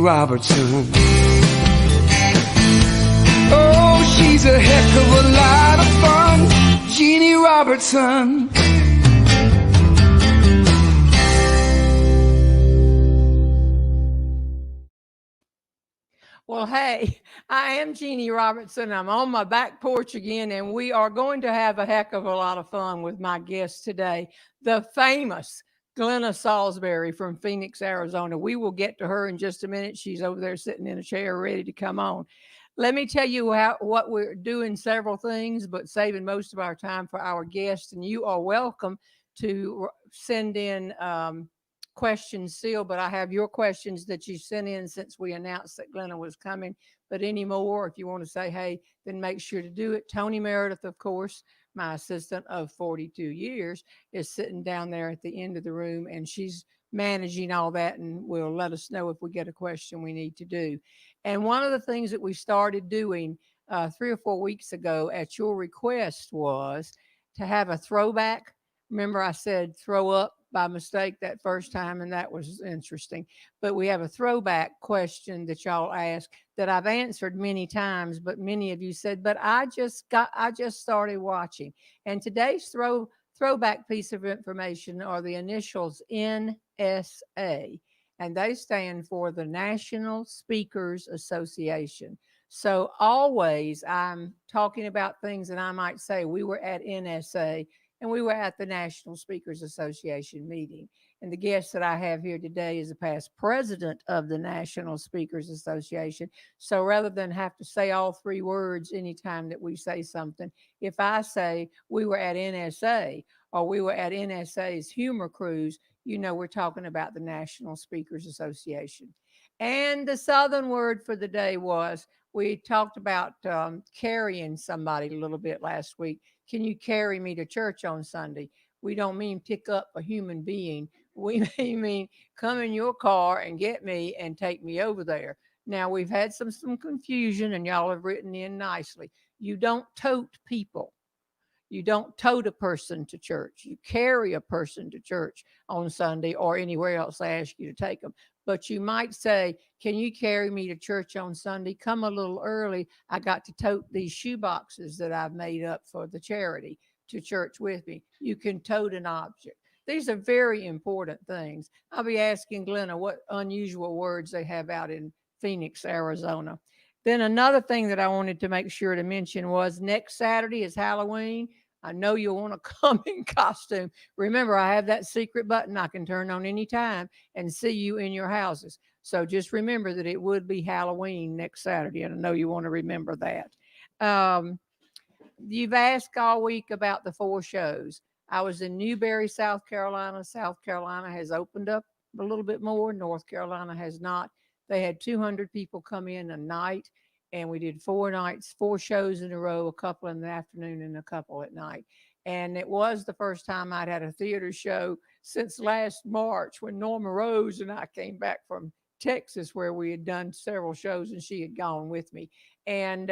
Robertson. Oh, she's a heck of a lot of fun, Jeanne Robertson. Well, hey, I am Jeanne Robertson. I'm on my back porch again, and we are going to have a heck of a lot of fun with my guest today, the famous Glenna Salsbury from Phoenix, Arizona. We will get to her in just a minute. She's over there sitting in a chair ready to come on. Let me tell you what we're doing, several things, but saving most of our time for our guests. And you are welcome to send in questions still, but I have your questions that you sent in since we announced that Glenna was coming. But any more, if you want to say, hey, then make sure to do it. Tony Meredith, of course, my assistant of 42 years, is sitting down there at the end of the room, and she's managing all that and will let us know if we get a question we need to do. And one of the things that we started doing 3 or 4 weeks ago at your request was to have a throwback. Remember, I said throw up by mistake that first time, and that was interesting. But we have a throwback question that y'all asked that I've answered many times, but many of you said, but I just started watching. And today's throwback piece of information are the initials NSA, and they stand for the National Speakers Association. So always I'm talking about things, and I might say we were at NSA and we were at the National Speakers Association meeting. And the guest that I have here today is a past president of the National Speakers Association. So rather than have to say all three words anytime that we say something, if I say we were at NSA or we were at NSA's humor cruise, you know we're talking about the National Speakers Association. And the Southern word for the day was, we talked about carrying somebody a little bit last week. Can you carry me to church on Sunday? We don't mean pick up a human being. We mean come in your car and get me and take me over there. Now, we've had some confusion, and y'all have written in nicely. You don't tote people. You don't tote a person to church. You carry a person to church on Sunday or anywhere else I ask you to take them. But you might say, can you carry me to church on Sunday? Come a little early. I got to tote these shoe boxes that I've made up for the charity to church with me. You can tote an object. These are very important things. I'll be asking Glenna what unusual words they have out in Phoenix, Arizona. Then another thing that I wanted to make sure to mention was next Saturday is Halloween. I know you'll want to come in costume. Remember, I have that secret button I can turn on anytime and see you in your houses. So just remember that it would be Halloween next Saturday, and I know you want to remember that. You've asked all week about the 4 shows. I was in Newberry, South Carolina. South Carolina has opened up a little bit more. North Carolina has not. They had 200 people come in a night, and we did 4 nights, 4 shows in a row, a couple in the afternoon and a couple at night. And it was the first time I'd had a theater show since last March when Norma Rose and I came back from Texas, where we had done several shows and she had gone with me. And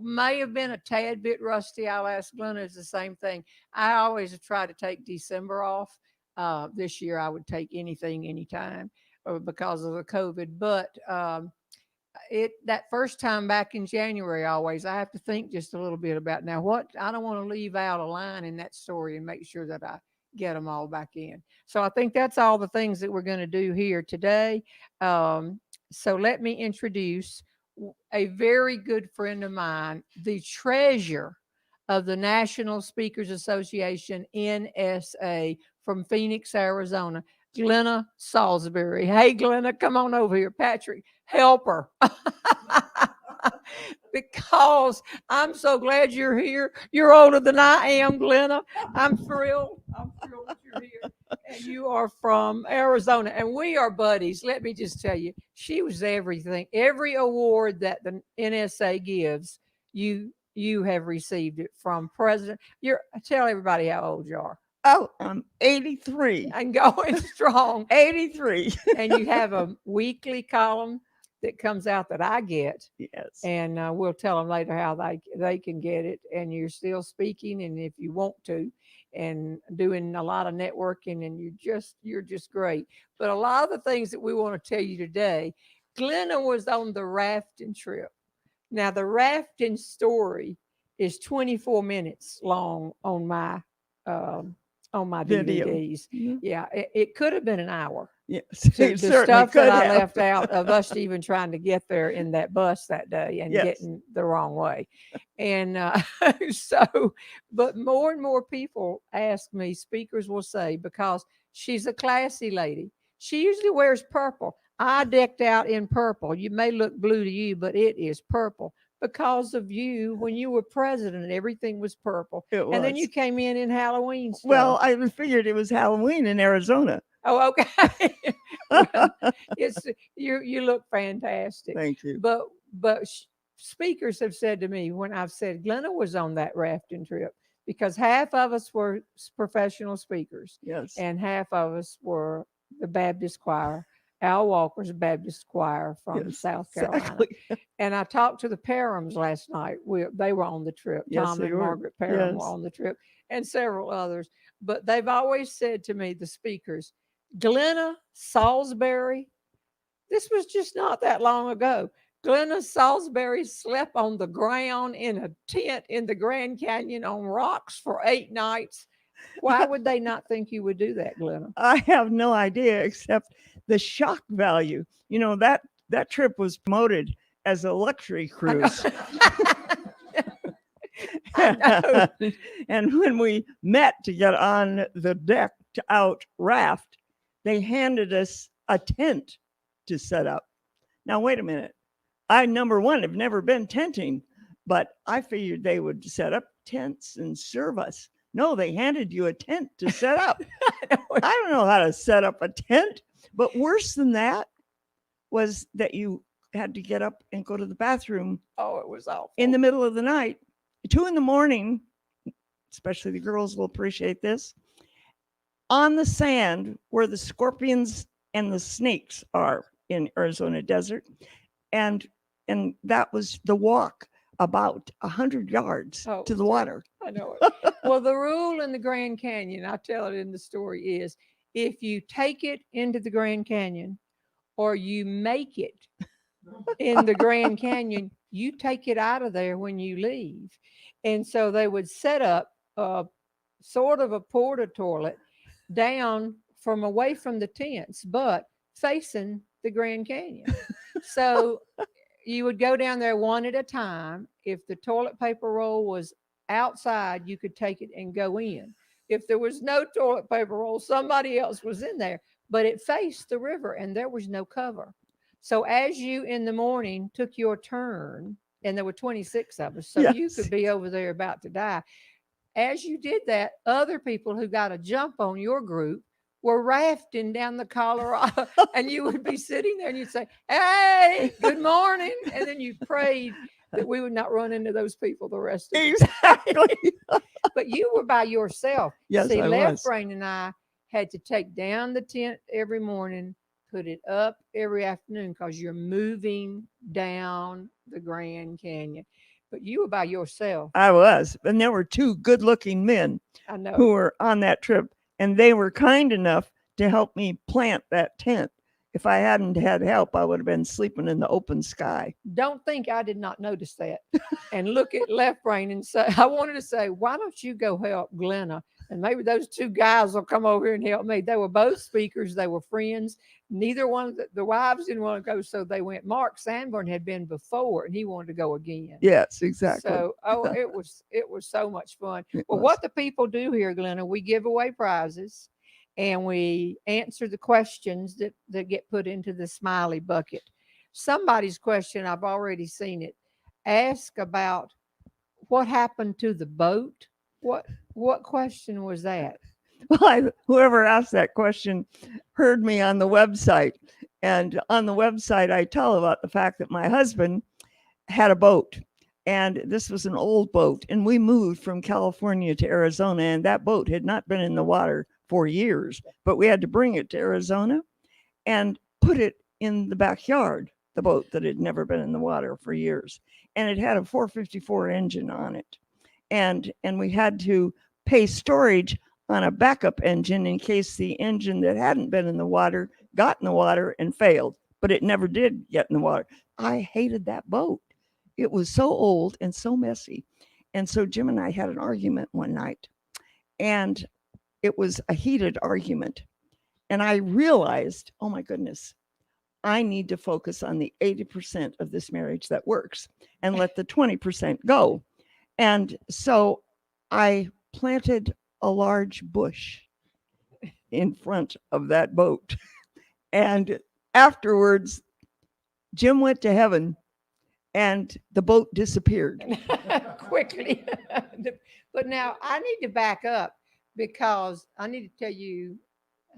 may have been a tad bit rusty. I'll ask Glenna, it's the same thing. I always try to take December off. This year I would take anything, anytime because of the COVID. But that first time back in January, always I have to think just a little bit about now what I don't want to leave out a line in that story and make sure that I get them all back in. So I think that's all the things that we're going to do here today. So let me introduce a very good friend of mine, the treasurer of the National Speakers Association, NSA, from Phoenix, Arizona, Glenna Salsbury. Hey, Glenna, come on over here. Patrick, help her. Because I'm so glad you're here. You're older than I am, Glenna. I'm thrilled. That you're here. And you are from Arizona, and we are buddies. Let me just tell you, she was everything. Every award that the NSA gives, you have received it from President. Tell everybody how old you are. Oh, I'm 83. And going strong. 83. And you have a weekly column that comes out that I get. Yes. And we'll tell them later how they can get it. And you're still speaking, and if you want to, and doing a lot of networking, and you're just great. But a lot of the things that we want to tell you today Glenna was on the rafting trip. Now, the rafting story is 24 minutes long on my Video. DVDs. Mhm. Yeah, it could have been an hour. Yes, To it the certainly stuff that could I have. left out of us even trying to get there in that bus that day and Yes. getting the wrong way. And so, but more and more people ask me, speakers will say, because she's a classy lady. She usually wears purple. I decked out in purple. You may look blue to you, but it is purple because of you. When you were president, everything was purple. It And then you was. came in Halloween stuff. Well, I figured it was Halloween in Arizona. Oh, okay. Well, it's you look fantastic. Thank you. But speakers have said to me when I've said Glenna was on that rafting trip, because half of us were professional speakers Yes. and half of us were the Baptist choir, Al Walker's Baptist choir from Yes, South Carolina. exactly. And I talked to the Parhams last night. They were on the trip. Yes, Tom they and were. Margaret Parham were Yes. on the trip, and several others. But they've always said to me, the speakers, Glenna Salsbury, this was just not that long ago. Glenna Salsbury slept on the ground in a tent in the Grand Canyon on rocks for 8 nights. Why would they not think you would do that, Glenna? I have no idea except the shock value. You know, that trip was promoted as a luxury cruise. I know. And when we met to get on the decked out raft, they handed us a tent to set up. Now, wait a minute. I, number one, have never been tenting, but I figured they would set up tents and serve us. No, they handed you a tent to set up. I don't know how to set up a tent, but worse than that was that you had to get up and go to the bathroom Oh, it was awful. in the middle of the night, 2 a.m, especially the girls will appreciate this, on the sand where the scorpions and the snakes are in Arizona desert. And that was the walk about 100 yards Oh, to the water. I know it. Well, the rule in the Grand Canyon, I tell it in the story, is if you take it into the Grand Canyon or you make it in the Grand Canyon, you take it out of there when you leave. And so they would set up sort of a porta toilet down from away from the tents, but facing the Grand Canyon. So you would go down there one at a time. If the toilet paper roll was outside, you could take it and go in. If there was no toilet paper roll, somebody else was in there, but it faced the river and there was no cover. So as you in the morning took your turn, and there were 26 of us, so you Yes. could be over there about to die. As you did that, other people who got a jump on your group were rafting down the Colorado, and you would be sitting there and you'd say, "Hey, good morning," and then you prayed that we would not run into those people the rest of the Exactly. But you were by yourself. Yes, See, I Left was. Brain and I had to take down the tent every morning, put it up every afternoon, because you're moving down the Grand Canyon. But you were by yourself. I was. And there were 2 good-looking men I know. who were on that trip, and they were kind enough to help me plant that tent. If I hadn't had help, I would have been sleeping in the open sky. Don't think I did not notice that. And look at Left Brain and say, I wanted to say, why don't you go help Glenna? And maybe those 2 guys will come over here and help me. They were both speakers. They were friends. Neither one of the wives didn't want to go, so they went. Mark Sanborn had been before, and he wanted to go again. Yes, exactly. So, it was so much fun. It Well, was. what the people do here, Glenna, we give away prizes, and we answer the questions that get put into the smiley bucket. Somebody's question, I've already seen it, ask about what happened to the boat. What question was that? Well, whoever asked that question heard me on the website. And on the website, I tell about the fact that my husband had a boat. And this was an old boat. And we moved from California to Arizona. And that boat had not been in the water for years. But we had to bring it to Arizona and put it in the backyard, the boat that had never been in the water for years. And it had a 454 engine on it. And we had to pay storage on a backup engine in case the engine that hadn't been in the water got in the water and failed. but it never did get in the water. I hated that boat. It was so old and so messy. And so Jim and I had an argument one night, and it was a heated argument. And I realized, oh my goodness, I need to focus on the 80% of this marriage that works and let the 20% go. And so I planted a large bush in front of that boat. And afterwards, Jim went to heaven and the boat disappeared. Quickly. But now I need to back up because I need to tell you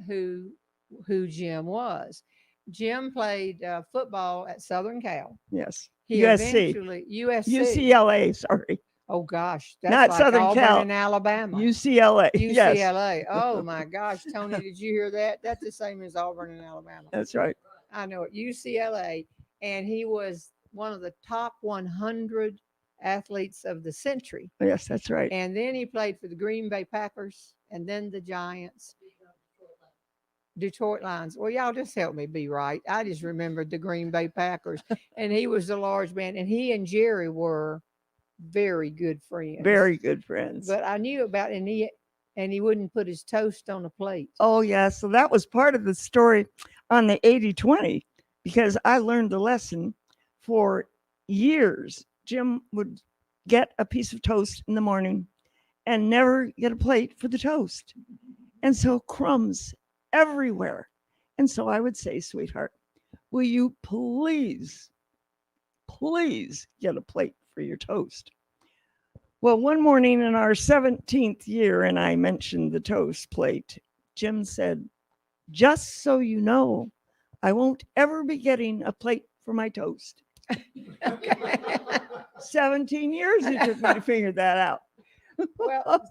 who Jim was. Jim played football at Southern Cal. Yes. He USC. eventually USC. UCLA, sorry. Oh gosh, that's Not like Southern Auburn Cal. in Alabama. UCLA. Yes. UCLA. Oh my gosh, Tony, did you hear that? That's the same as Auburn in Alabama. That's right. I know it. UCLA, and he was one of the top 100 athletes of the century. Yes, that's right. And then he played for the Green Bay Packers, and then the Giants. Detroit Lions. Well, y'all just help me be right. I just remembered the Green Bay Packers, and he was a large man, and he and Jerry were very good friends. Very good friends. But I knew about and he wouldn't put his toast on a plate. Oh yeah, so that was part of the story on the 80-20, because I learned the lesson for years. Jim would get a piece of toast in the morning and never get a plate for the toast. And so crumbs everywhere. And so I would say, sweetheart, will you please get a plate for your toast? Well, one morning in our 17th year, and I mentioned the toast plate, Jim said, just so you know, I won't ever be getting a plate for my toast. 17 years it took me to figure that out. Well,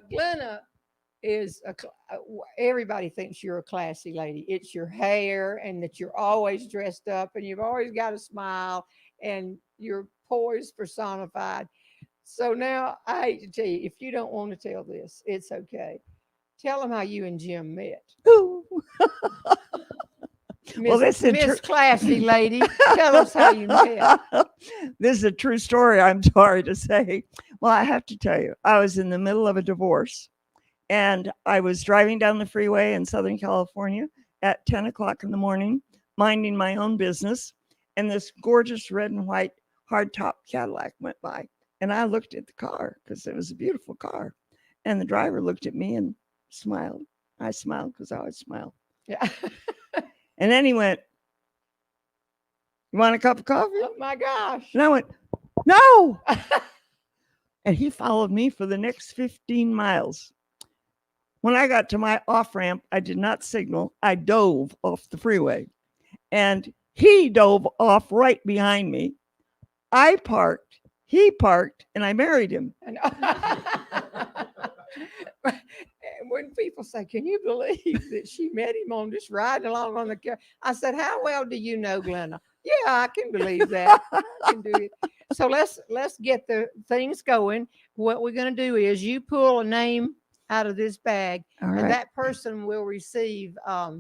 Glenna is everybody thinks you're a classy lady. It's your hair and that you're always dressed up and you've always got a smile and you're poise personified. So now I hate to tell you, if you don't want to tell this, it's okay. Tell them how you and Jim met. Well, this is Miss Classy Lady, tell us how you met. This is a true story, I'm sorry to say. Well, I have to tell you, I was in the middle of a divorce, and I was driving down the freeway in Southern California at 10 o'clock in the morning, minding my own business, and this gorgeous red and white hardtop Cadillac went by. And I looked at the car because it was a beautiful car. And the driver looked at me and smiled. I smiled because I always smile. Yeah. And then he went, you want a cup of coffee? Oh my gosh. And I went, no. And he followed me for the next 15 miles. When I got to my off ramp, I did not signal. I dove off the freeway. And he dove off right behind me. I parked, he parked, and I married him. When people say, can you believe that she met him on just riding along on the car? I said, how well do you know Glenna? Yeah, I can believe that. I can do it. So let's get the things going. What we're going to do is you pull a name out of this bag, and that person will receive a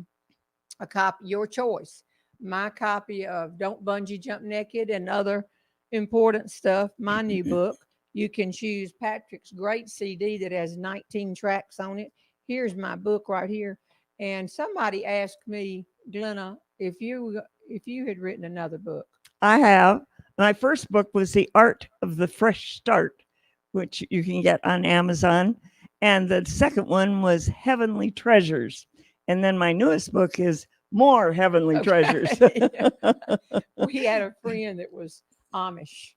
copy, your choice. My copy of Don't Bungee Jump Naked and other important stuff, my new book. You can choose Patrick's great CD that has 19 tracks on it. Here's my book right here. And somebody asked me, Glenna, if you had written another book. I have. My first book was The Art of the Fresh Start, which you can get on Amazon. And the second one was Heavenly Treasures. And then my newest book is More Heavenly Treasures. We had a friend that was Amish,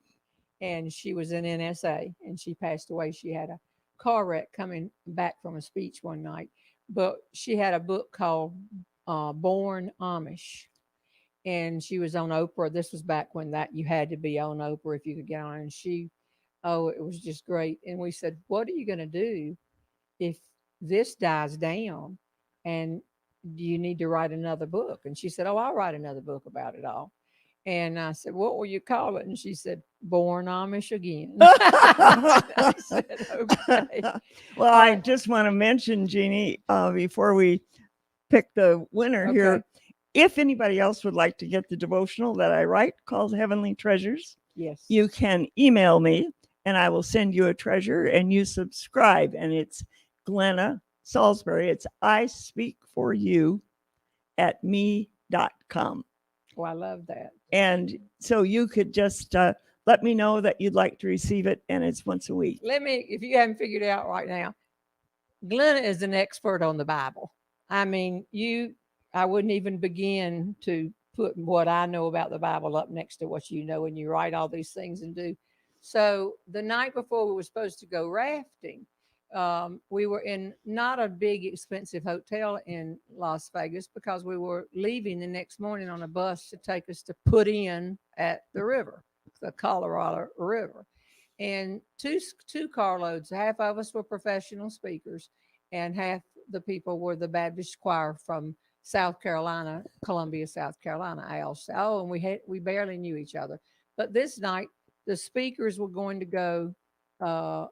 and she was in NSA, and she passed away. She had a car wreck coming back from a speech one night, but she had a book called Born Amish, and she was on Oprah. This was back when that you had to be on Oprah if you could get on. And it was just great. And we said, what are you going to do if this dies down and do you need to write another book? And she said, oh, I'll write another book about it all. And I said, what will you call it? And she said, Born Amish Again. I said, okay. Well, I just want to mention, Jeannie, before we pick the winner here, if anybody else would like to get the devotional that I write called Heavenly Treasures, Yes. you can email me and I will send you a treasure and you subscribe. And it's Glenna Salsbury. It's I speak for you at me.com. Oh, I love that. And so you could just let me know that you'd like to receive it. And it's once a week. If you haven't figured it out right now, Glenna is an expert on the Bible. I mean, I wouldn't even begin to put what I know about the Bible up next to what you know, and you write all these things and do. So the night before we were supposed to go rafting, we were in not a big expensive hotel in Las Vegas because we were leaving the next morning on a bus to take us to put in at the river, the Colorado River. And two carloads, half of us were professional speakers and half the people were the Baptist choir from South Carolina, Columbia, South Carolina, also. And we barely knew each other. But this night, the speakers were going to go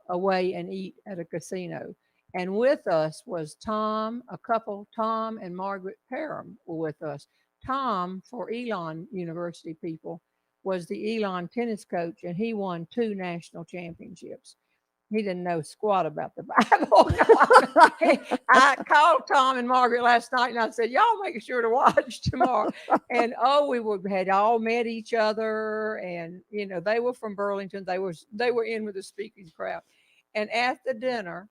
away and eat at a casino. And with us was Tom and Margaret Parham were with us. Tom, for Elon University people, was the Elon tennis coach, and he won 2 national championships. He didn't know squat about the Bible. I called Tom and Margaret last night, and I said, y'all make sure to watch tomorrow. And had all met each other, and they were from Burlington. They were in with the speaking crowd. And at the dinner,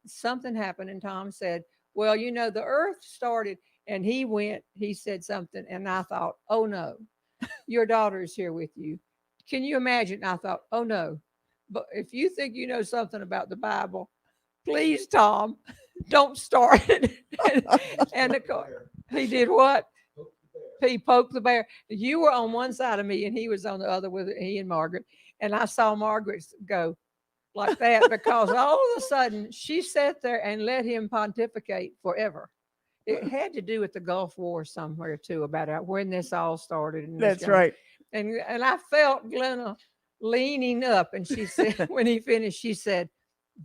something happened, and Tom said, well, the earth started, and he said something, and I thought, oh no, your daughter is here with you. Can you imagine? I thought, oh no. But if you think you know something about the Bible, please, Tom, don't start it. And of course, he did what? He poked the bear. You were on one side of me, and he was on the other with he and Margaret. And I saw Margaret go like that because all of a sudden she sat there and let him pontificate forever. It had to do with the Gulf War somewhere too, about when this all started. That's right. And I felt Glenna leaning up, and she said, when he finished, she said,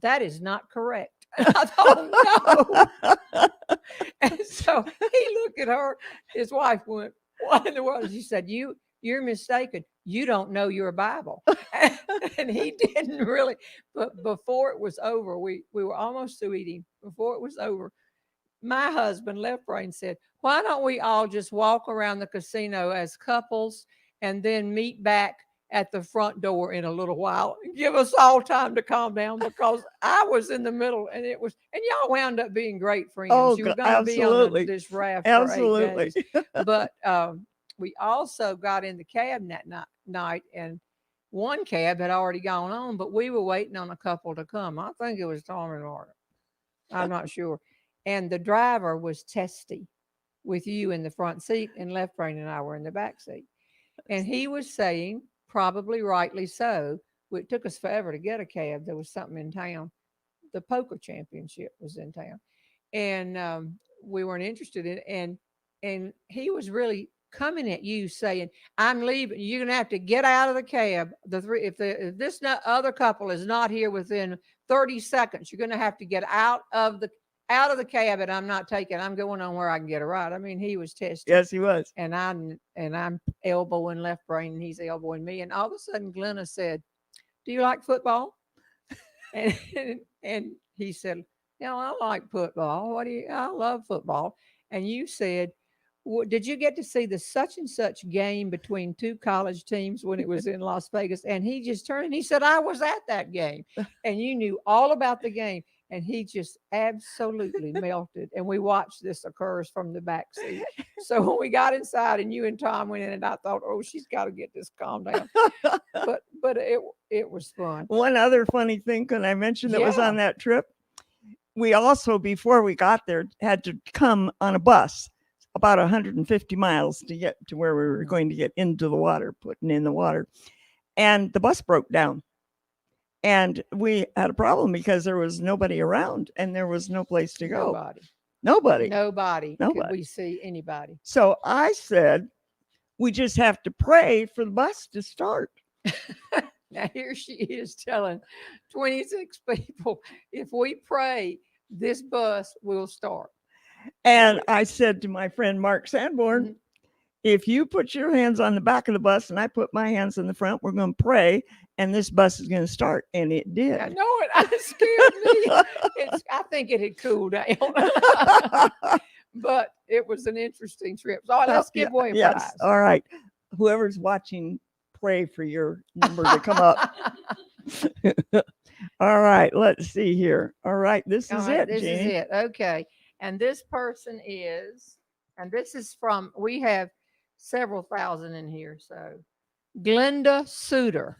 that is not correct. And I thought, no. And so he looked at her. His wife went, what in the world? She said, you're mistaken. You don't know your Bible. And he didn't really. But before it was over, we were almost through eating. Before it was over, my husband, Left Brain, said, why don't we all just walk around the casino as couples and then meet back at the front door in a little while and give us all time to calm down, because I was in the middle, and y'all wound up being great friends. Oh, you were going to be on this raft absolutely. for 8 days. But we also got in the cab that night, and one cab had already gone on, but we were waiting on a couple to come. I think it was Tom and Margaret. I'm not sure. And the driver was testy with you in the front seat, and Left Brain and I were in the back seat. And he was saying, probably rightly so, it took us forever to get a cab. There was something in town. The poker championship was in town. And we weren't interested in it. And he was really coming at you saying, I'm leaving. You're going to have to get out of the cab. If this other couple is not here within 30 seconds, you're going to have to get out of the cab, and I'm going on where I can get a ride. I mean, he was testing. Yes, he was. And I'm elbowing Left Brain, and he's elbowing me. And all of a sudden, Glenna said, do you like football? and he said, I like football. I love football. And you said, did you get to see the such and such game between 2 college teams when it was in Las Vegas? And he just turned and he said, I was at that game. And you knew all about the game. And he just absolutely melted. And we watched this occur from the back seat. So when we got inside and you and Tom went in, and I thought, oh, she's got to get this calmed down. But it was fun. One other funny thing, can I mention that was on that trip? We also, before we got there, had to come on a bus about 150 miles to get to where we were going to get into the water, putting in the water. And the bus broke down. And we had a problem because there was nobody around and there was no place to go. Nobody. Could we see anybody? So I said, we just have to pray for the bus to start. Now here she is telling 26 people, if we pray, this bus will start. And I said to my friend Mark Sanborn, Mhm. if you put your hands on the back of the bus and I put my hands in the front, we're going to pray and this bus is going to start. And it did. I know it scared me. I think it had cooled down. But it was an interesting trip. So let's give away a prize. All right. Whoever's watching, pray for your number to come up. All right. Let's see here. All right. This is it, This is Jeannie. it. Okay. And this person is, and this is from, we have several thousand in here. So Glenna Suiter.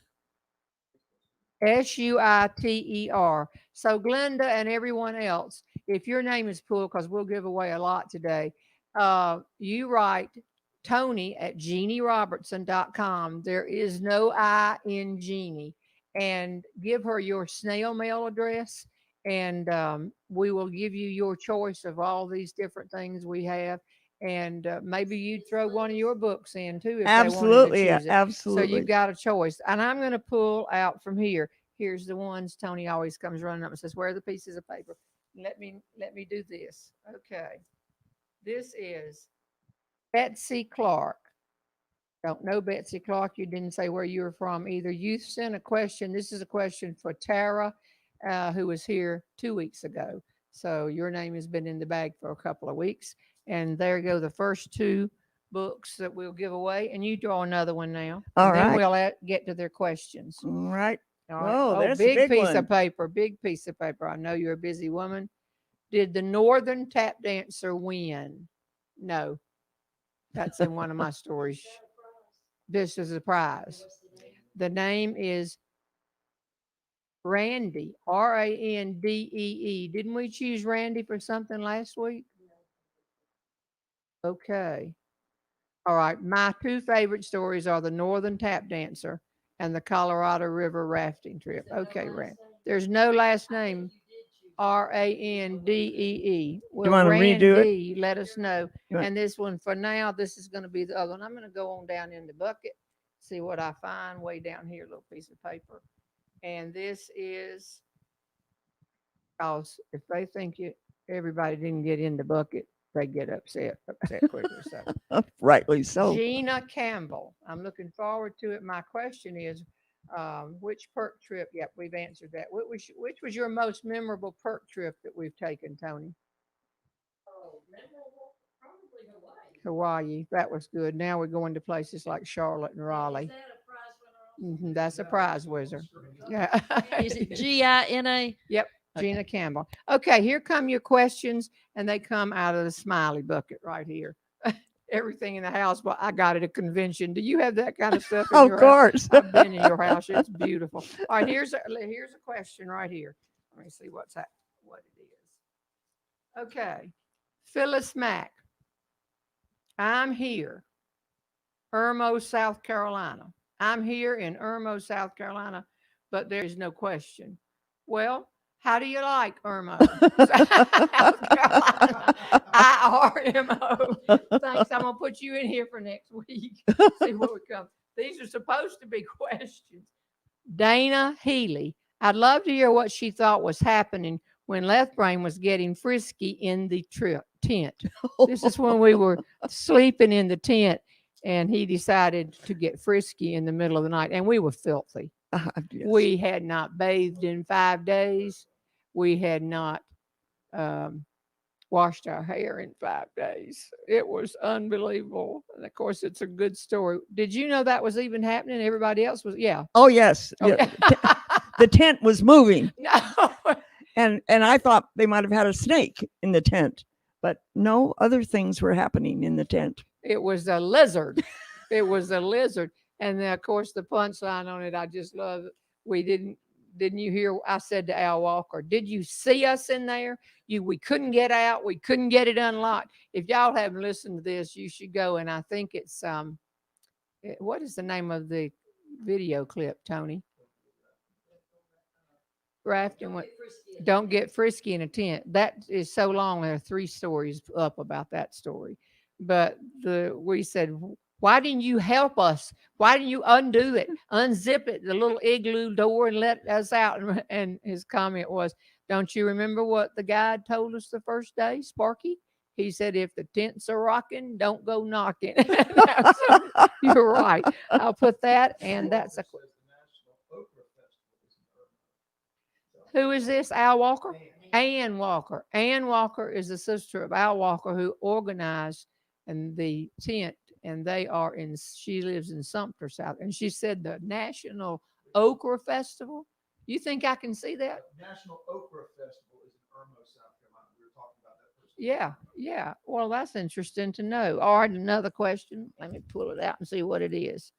Suiter. So Glenda and everyone else, if your name is pulled, because we'll give away a lot today, you write Tony at JeanneRobertson.com. There is no I in Jeannie. And give her your snail mail address, and we will give you your choice of all these different things we have. And maybe you'd throw one of your books in too if Absolutely. they wanted to choose it. Absolutely. So you've got a choice. And I'm going to pull out from here. Here's the ones. Tony always comes running up and says, where are the pieces of paper? Let me do this. Okay. This is Betsy Clark. Don't know Betsy Clark. You didn't say where you were from either. You sent a question. This is a question for Tara, who was here 2 weeks ago. So your name has been in the bag for a couple of weeks. And there go the first two books that we'll give away. And you draw another one now. All and then right. we'll get to their questions. All right. All right. Oh, that's a big big piece one. of paper. Big piece of paper. I know you're a busy woman. Did the Northern Tap Dancer win? No. That's in one of my stories. This is a prize. The name is Randy, Randee. Didn't we choose Randy for something last week? Okay. All right. My two favorite stories are the Northern Tap Dancer and the Colorado River rafting trip. Okay, Randy. There's no last name. Randee. Well, you want to redo Randy, it? let us know. And this one for now, this is going to be the other one. I'm going to go on down in the bucket, see what I find way down here, a little piece of paper. And this is, because if they think everybody didn't get in the bucket, they get upset quickly. So Rightly so. Gina Campbell. I'm looking forward to it. My question is, which perk trip? Yep, we've answered that. Which was your most memorable perk trip that we've taken, Tony? Oh, memorable? Probably Hawaii. Hawaii. That was good. Now we're going to places like Charlotte and Raleigh. Is that a prize winner? That's a prize wizard. Yeah. Is it Gina? Yep. Okay. Gina Campbell. Okay, here come your questions, and they come out of the smiley bucket right here. Everything in the house. Well, I got at a convention. Do you have that kind of stuff? In Of your course. House? I've been in your house. It's beautiful. All right, here's a question right here. Let me see what it is. Okay, Phyllis Mack. I'm here, Irmo, South Carolina. I'm here in Irmo, South Carolina, but there is no question. Well, how do you like Irmo? South Carolina. IRMO. Thanks. I'm going to put you in here for next week. See what we come. These are supposed to be questions. Dana Healy. I'd love to hear what she thought was happening when Lethbrain was getting frisky in the tent. This is when we were sleeping in the tent, and he decided to get frisky in the middle of the night, and we were filthy. Yes. We had not bathed in 5 days. We had not washed our hair in 5 days. It was unbelievable. And of course, it's a good story. Did you know that was even happening? Everybody else was, yeah. Oh, yes. Oh, Yeah. The tent was moving. No. And I thought they might have had a snake in the tent, but no, other things were happening in the tent. It was a lizard. It was a lizard. And then, of course, the punchline on it, I just love it. We didn't you hear? I said to Al Walker, did you see us in there? We couldn't get out. We couldn't get it unlocked. If y'all haven't listened to this, you should go. And I think it's, what is the name of the video clip, Tony? Rafting. Don't get frisky in a tent. That is so long. There are 3 stories up about that story. But we said, why didn't you help us? Why didn't you undo it, unzip it, the little igloo door, and let us out? And his comment was, don't you remember what the guide told us the first day, Sparky? He said, if the tents are rocking, don't go knocking. So, you're right. I'll put that, and that's a. Who is this? Al Walker? Ann Walker. Ann Walker is the sister of Al Walker who organized and the tent, and they are in. She lives in Sumter, South, and she said the National Okra Festival. You think I can see that? National Okra Festival is in Irmo, South Carolina. We were talking about that first. Yeah, yeah. Well, that's interesting to know. All right, another question. Let me pull it out and see what it is.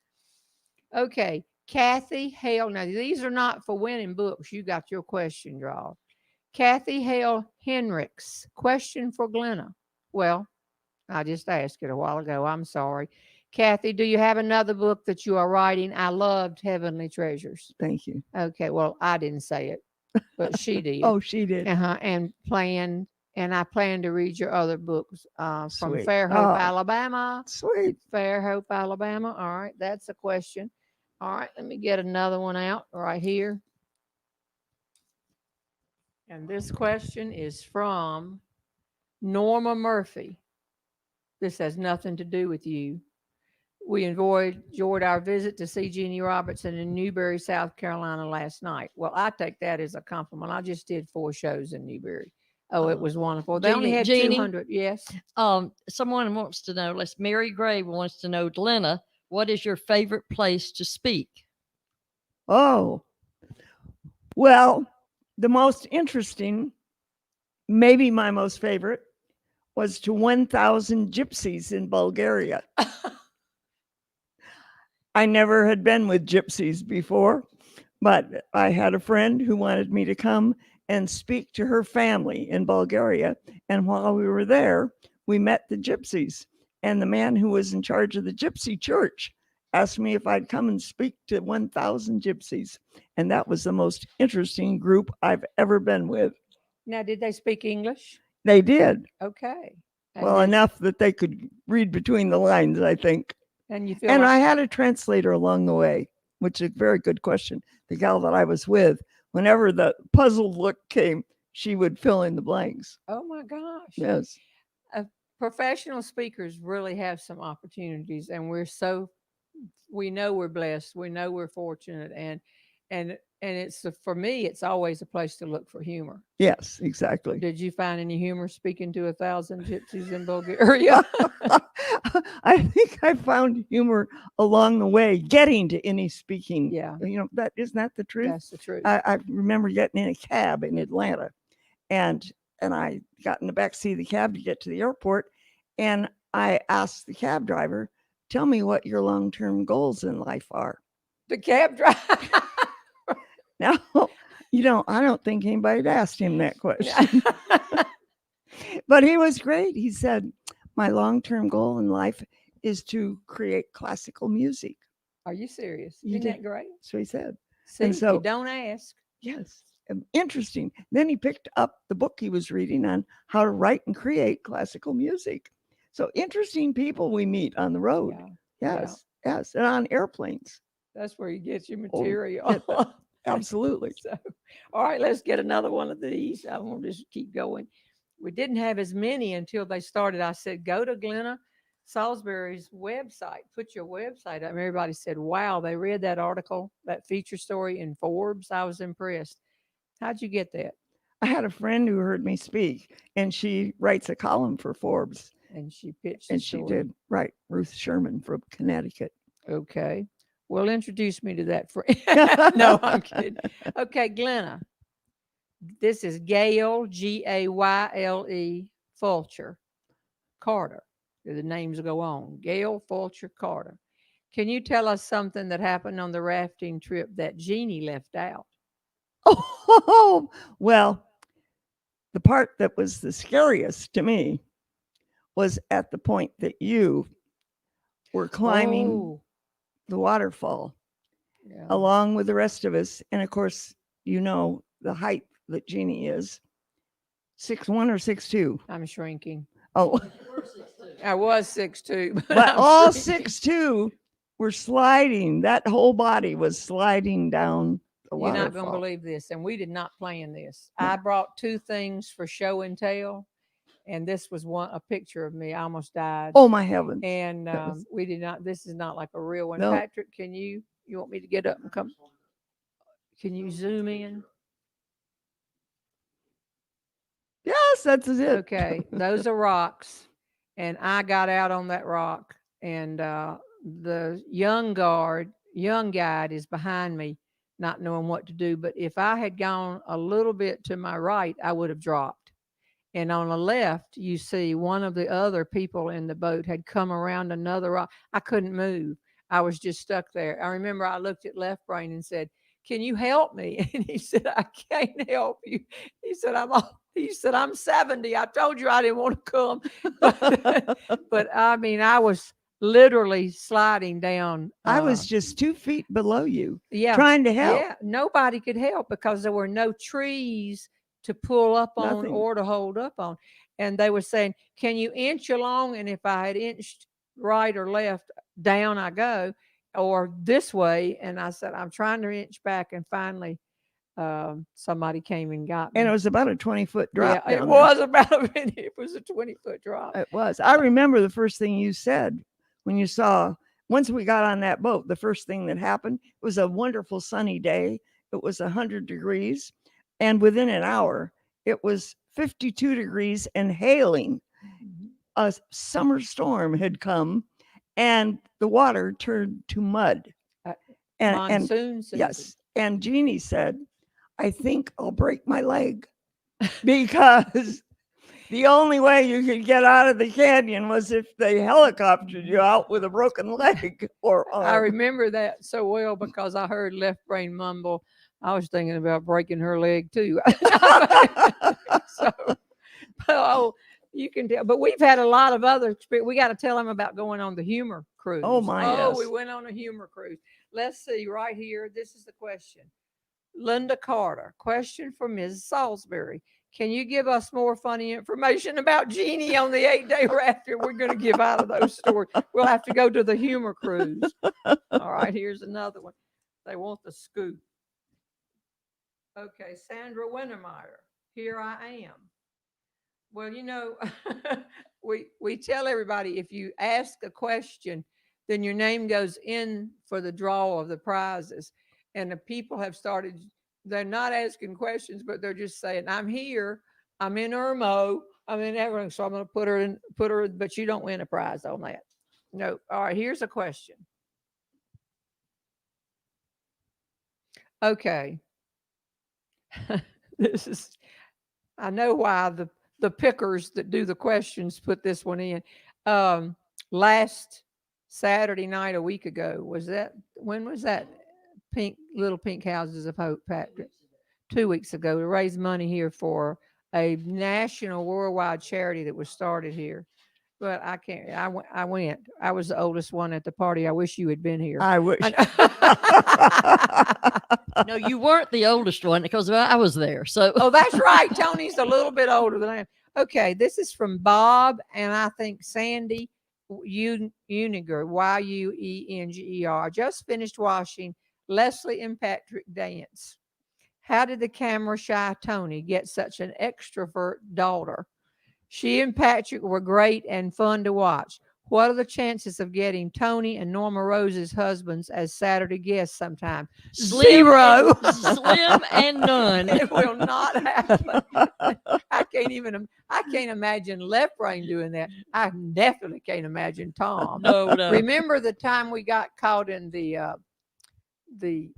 Okay, Kathy Hale. Now, these are not for winning books. You got your question drawn. Kathy Hale Henricks. Question for Glenna. Well, I just asked it a while ago. I'm sorry. Kathy, do you have another book that you are writing? I loved Heavenly Treasures. Thank you. Okay, well, I didn't say it, but she did. Oh, she did. And I plan to read your other books from Sweet. Fairhope, Oh. Alabama. Sweet. Fairhope, Alabama. All right, that's a question. All right, let me get another one out right here. And this question is from Norma Murphy. This has nothing to do with you. We enjoyed our visit to see Jeanne Robertson in Newberry, South Carolina last night. Well, I take that as a compliment. I just did 4 shows in Newberry. Oh, it was wonderful. They only had Jeannie, 200. Yes. Someone wants to know, Mary Gray wants to know, Glenna, what is your favorite place to speak? Oh, well, the most interesting, maybe my most favorite, was to 1,000 gypsies in Bulgaria. I never had been with gypsies before, but I had a friend who wanted me to come and speak to her family in Bulgaria. And while we were there, we met the gypsies. And the man who was in charge of the gypsy church asked me if I'd come and speak to 1,000 gypsies. And that was the most interesting group I've ever been with. Now, did they speak English? They did. Okay. Well, enough that they could read between the lines, I think. And you feel And like, I had a translator along the way, which is a very good question. The gal that I was with, whenever the puzzled look came, she would fill in the blanks. oh my gosh. Yes. Professional speakers really have some opportunities, and we know we're blessed. We know we're fortunate, and it's for me, it's always a place to look for humor. Yes, exactly. Did you find any humor speaking to 1,000 gypsies in Bulgaria? I think I found humor along the way, getting to any speaking. Yeah. That isn't that the truth? That's the truth. I remember getting in a cab in Atlanta, and I got in the back seat of the cab to get to the airport, and I asked the cab driver, "Tell me what your long-term goals in life are." The cab driver. Now, I don't think anybody'd asked him that question. But he was great. He said, "My long-term goal in life is to create classical music." Are you serious? You Isn't did. that great? So he said. See, And so- you don't ask. Yes. Interesting. Then he picked up the book he was reading on how to write and create classical music. So interesting people we meet on the road. Yeah, Yes. Yes. And on airplanes. that's where you get your Oh, material. Absolutely. So, all right, let's get another one of these. I want to just keep going. We didn't have as many until they started. I said, go to Glenna Salsbury's website, put your website up. And everybody said, wow, they read that article, that feature story in Forbes. I was impressed. How'd you get that? I had a friend who heard me speak, and she writes a column for Forbes. And she pitched the And she story. did, right. Ruth Sherman from Connecticut. Okay. Well, introduce me to that friend. No, I'm kidding. Okay, Glenna. This is Gayle, Gayle Fulcher Carter. The names go on. Gayle Fulcher Carter. Can you tell us something that happened on the rafting trip that Jeannie left out? Oh, well, the part that was the scariest to me was at the point that you were climbing Oh, the waterfall yeah. along with the rest of us. And of course, the height that Jeannie is 6'1" or 6'2". I'm shrinking. Oh, I was 6'2", but I'm all shrinking. 6'2" were sliding. That whole body was sliding down the You're not going to waterfall. believe this. And we did not plan this. No. I brought 2 things for show and tell. and this was a picture of me. I almost died. Oh my heavens. And That was- we did not. This is not like a real one. No. Patrick, can you want me to get up and come? Can you zoom in? Yes, that's it. Okay, those are rocks, and I got out on that rock, and the young guide is behind me, not knowing what to do. But if I had gone a little bit to my right, I would have dropped. And on the left, you see one of the other people in the boat had come around another rock. I couldn't move. I was just stuck there. I remember I looked at Left Brain and said, "Can you help me?" And he said, "I can't help you." He said, I'm 70. I told you I didn't want to come. But I mean, I was literally sliding down. I was just 2 feet below you, yeah, trying to help. Yeah, nobody could help because there were no trees to pull up on Nothing. or to hold up on. And they were saying, "Can you inch along?" And if I had inched right or left, down I go, or this way. And I said, "I'm trying to inch back." And finally, somebody came and got me. And it was about a 20-foot drop. Yeah, it down was about a minute. It was a 20-foot drop. It was. I remember the first thing you said when you saw, once we got on that boat, the first thing that happened, it was a wonderful sunny day. It was 100 degrees. And within an hour, it was 52 degrees and hailing. A summer storm had come and the water turned to mud. Monsoon season. Yes. And Jeannie said, "I think I'll break my leg," because the only way you could get out of the canyon was if they helicoptered you out with a broken leg or arm. I remember that so well because I heard Left Brain mumble, "I was thinking about breaking her leg too." So, oh, you can tell. But we've had a lot of other. We got to tell them about going on the humor cruise. Oh, my, Oh, yes. we went on a humor cruise. Let's see right here. This is the question. Linda Carter, question for Ms. Salsbury. Can you give us more funny information about Jeannie on the 8-day rafter? We're going to give out of those stories. We'll have to go to the humor cruise. All right, here's another one. They want the scoop. Okay, Sandra Wintermeyer, here I am. Well, you know, we tell everybody if you ask a question, then your name goes in for the draw of the prizes. And the people have started, they're not asking questions, but they're just saying, "I'm here, I'm in Irmo, I'm in everything." So I'm going to put her, but you don't win a prize on that. No. All right, here's a question. Okay. This is, I know why the pickers that do the questions put this one in. Last Saturday night, a week ago, when was that? Little Pink Houses of Hope, Patrick? 2 weeks ago, to raise money here for a national worldwide charity that was started here. But I can't. I went. I was the oldest one at the party. I wish you had been here. I wish. No, you weren't the oldest one because I was there. So Oh, that's right. Tony's a little bit older than I am. Okay, this is from Bob and I think Sandy Uniger, Yuenger. Just finished watching Leslie and Patrick dance. How did the camera shy Tony get such an extrovert daughter? She and Patrick were great and fun to watch. What are the chances of getting Tony and Norma Rose's husbands as Saturday guests sometime? Zero. Slim and none. It will not happen. I can't imagine Left Brain doing that. I definitely can't imagine Tom. No. Remember the time we got caught in the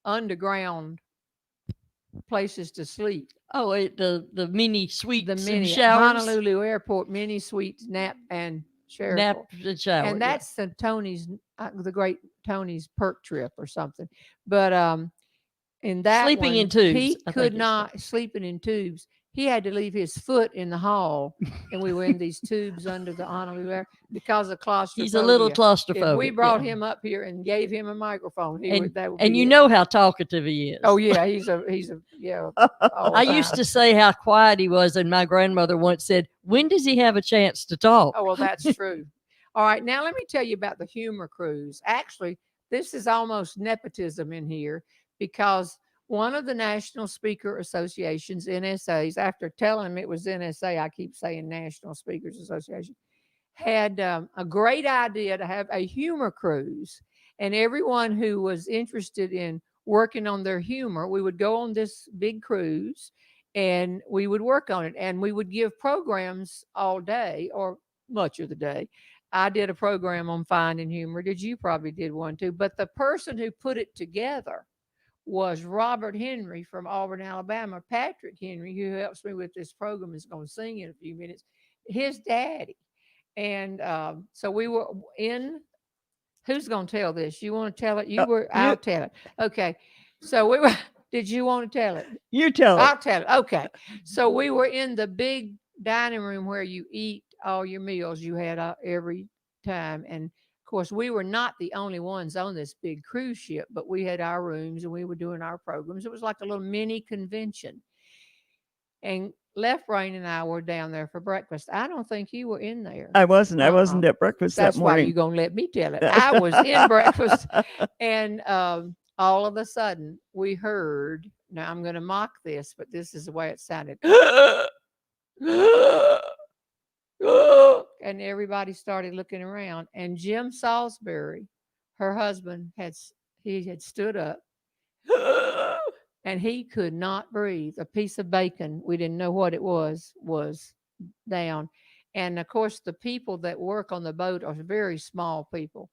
underground places to sleep? Oh, the mini suites, The mini showers, Honolulu Airport mini suites, nap and shower. nap and shower. And that's the Tony's, the great Tony's perk trip or something. But in that Sleeping one, in tubes, he I think could it's not sleeping in tubes. He had to leave his foot in the hall, and we were in these tubes under the Honolulu Air because of claustrophobia. He's a little claustrophobic. If we brought yeah. him up here and gave him a microphone, that would And be you it. know how talkative he is. Oh yeah, he's a yeah. I used to say how quiet he was, and my grandmother once said, "When does he have a chance to talk?" Oh well, that's true. All right, now let me tell you about the humor cruise. Actually, this is almost nepotism in here because one of the National Speaker Associations, NSAs, after telling him it was NSA, I keep saying National Speakers Association, had a great idea to have a humor cruise. And everyone who was interested in working on their humor, we would go on this big cruise and we would work on it. And we would give programs all day or much of the day. I did a program on finding humor. Did you probably did one too? But the person who put it together was Robert Henry from Auburn, Alabama. Patrick Henry, who helps me with this program, is going to sing in a few minutes. His daddy. And so we were in. Who's going to tell this? You want to tell it? You were. I'll tell it. Okay. So we were. Did you want to tell it? You tell it. I'll tell it. Okay. So we were in the big dining room where you eat all your meals you had every time. And of course, we were not the only ones on this big cruise ship, but we had our rooms and we were doing our programs. It was like a little mini convention. And Left Brain and I were down there for breakfast. I don't think you were in there. I wasn't. I wasn't at breakfast That's that why morning. you're going to let me tell it. I was in breakfast. And all of a sudden, we heard, now I'm going to mock this, but this is the way it sounded. And everybody started looking around. And Jeanne Salsbury, her husband, had stood up. And he could not breathe. A piece of bacon, we didn't know what it was down. And of course, the people that work on the boat are very small people.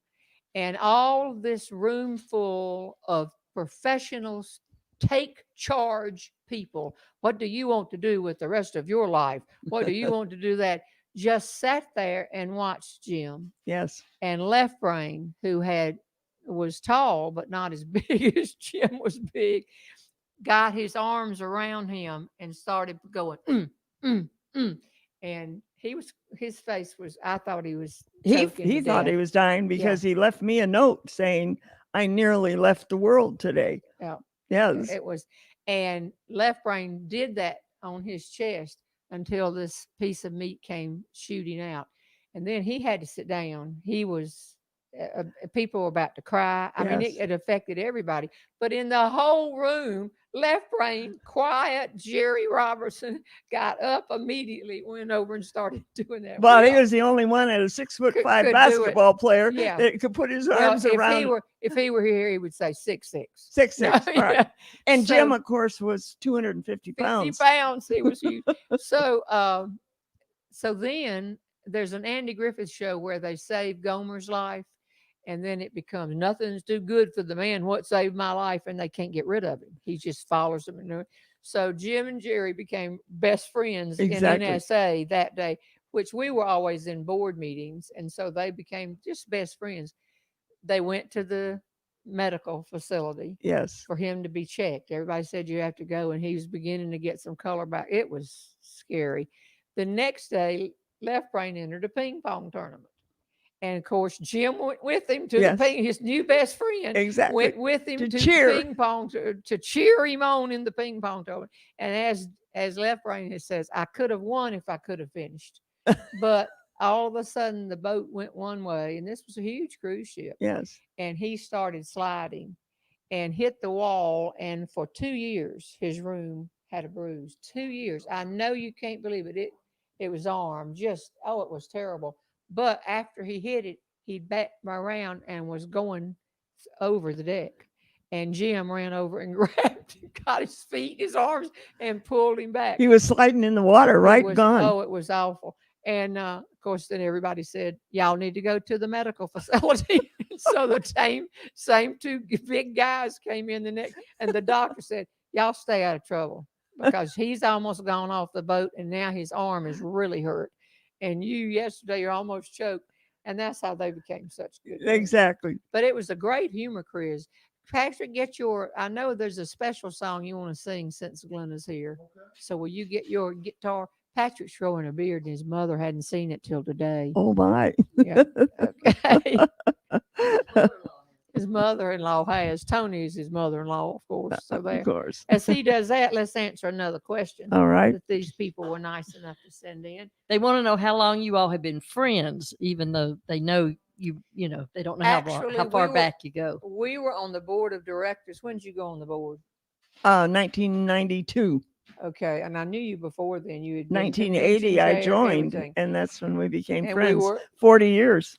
And all this room full of professionals, take charge people. What do you want to do with the rest of your life? What do you want to do that? Just sat there and watched Jim. Yes. And Left Brain, who was tall, but not as big as Jim was big, got his arms around him and started going, and his face was, I thought he was choking He to thought death. he was dying because he left me a note saying, I nearly left the world today. Yeah. Yes. It was, and Left Brain did that on his chest until this piece of meat came shooting out. And then he had to sit down. He was, people were about to cry. I mean, it affected everybody. But in the whole room, Left Brain, quiet, Jerry Robertson got up immediately, went over and started doing that. Well, he was the only one at a 6'5" Could do it. basketball player Yeah. that could put his arms around. If he were here, he would say 6'6". 6'6", No, right. yeah. And So- Jim, of course, was 250 pounds. 50 pounds. He was huge. So then there's an Andy Griffith show where they save Gomer's life. And then it becomes nothing's too good for the man what saved my life, and they can't get rid of him. He just follows them. So Jim and Jerry became best friends in NSA that day, which we were always in board meetings. And so they became just best friends. They went to the medical facility for him to be checked. Everybody said you have to go, and he was beginning to get some color back. It was scary. The next day, Left Brain entered a ping pong tournament. And of course, Jim went with him to the ping. His new best friend went with him to cheer. the ping pong to cheer him on in the ping pong tournament. And as Left Brain says, I could have won if I could have finished, but all of a sudden the boat went one way, and this was a huge cruise ship. Yes, and he started sliding and hit the wall. And for 2 years, his room had a bruise. 2 years. I know you can't believe it. It was arm. It was terrible. But after he hit it, he backed around and was going over the deck. And Jim ran over and got his feet, his arms, and pulled him back. he was sliding in the water, right? Gone. Oh, it was awful. And of course, then everybody said, y'all need to go to the medical facility. So the same two big guys came in the next, and the doctor said, y'all stay out of trouble because he's almost gone off the boat, and now his arm is really hurt. And yesterday you're almost choked. And that's how they became such good friends. Exactly. But it was a great humor quiz. Patrick, I know there's a special song you want to sing since Glenna's here. Okay. So will you get your guitar? Patrick's growing a beard, and his mother hadn't seen it till today. Oh, my. Yeah. Okay. His mother-in-law has. Tony is his mother-in-law, of course. So there. Of course. As he does that, let's answer another question. All right. That these people were nice enough to send in. They want to know how long you all have been friends, even though they know you know, they don't know how far back you go. We were on the board of directors. When did you go on the board? 1992. Okay, and I knew you before then. You had been to 1980, I conventions, joined, everything. and that's when we became And we friends. were 40 years.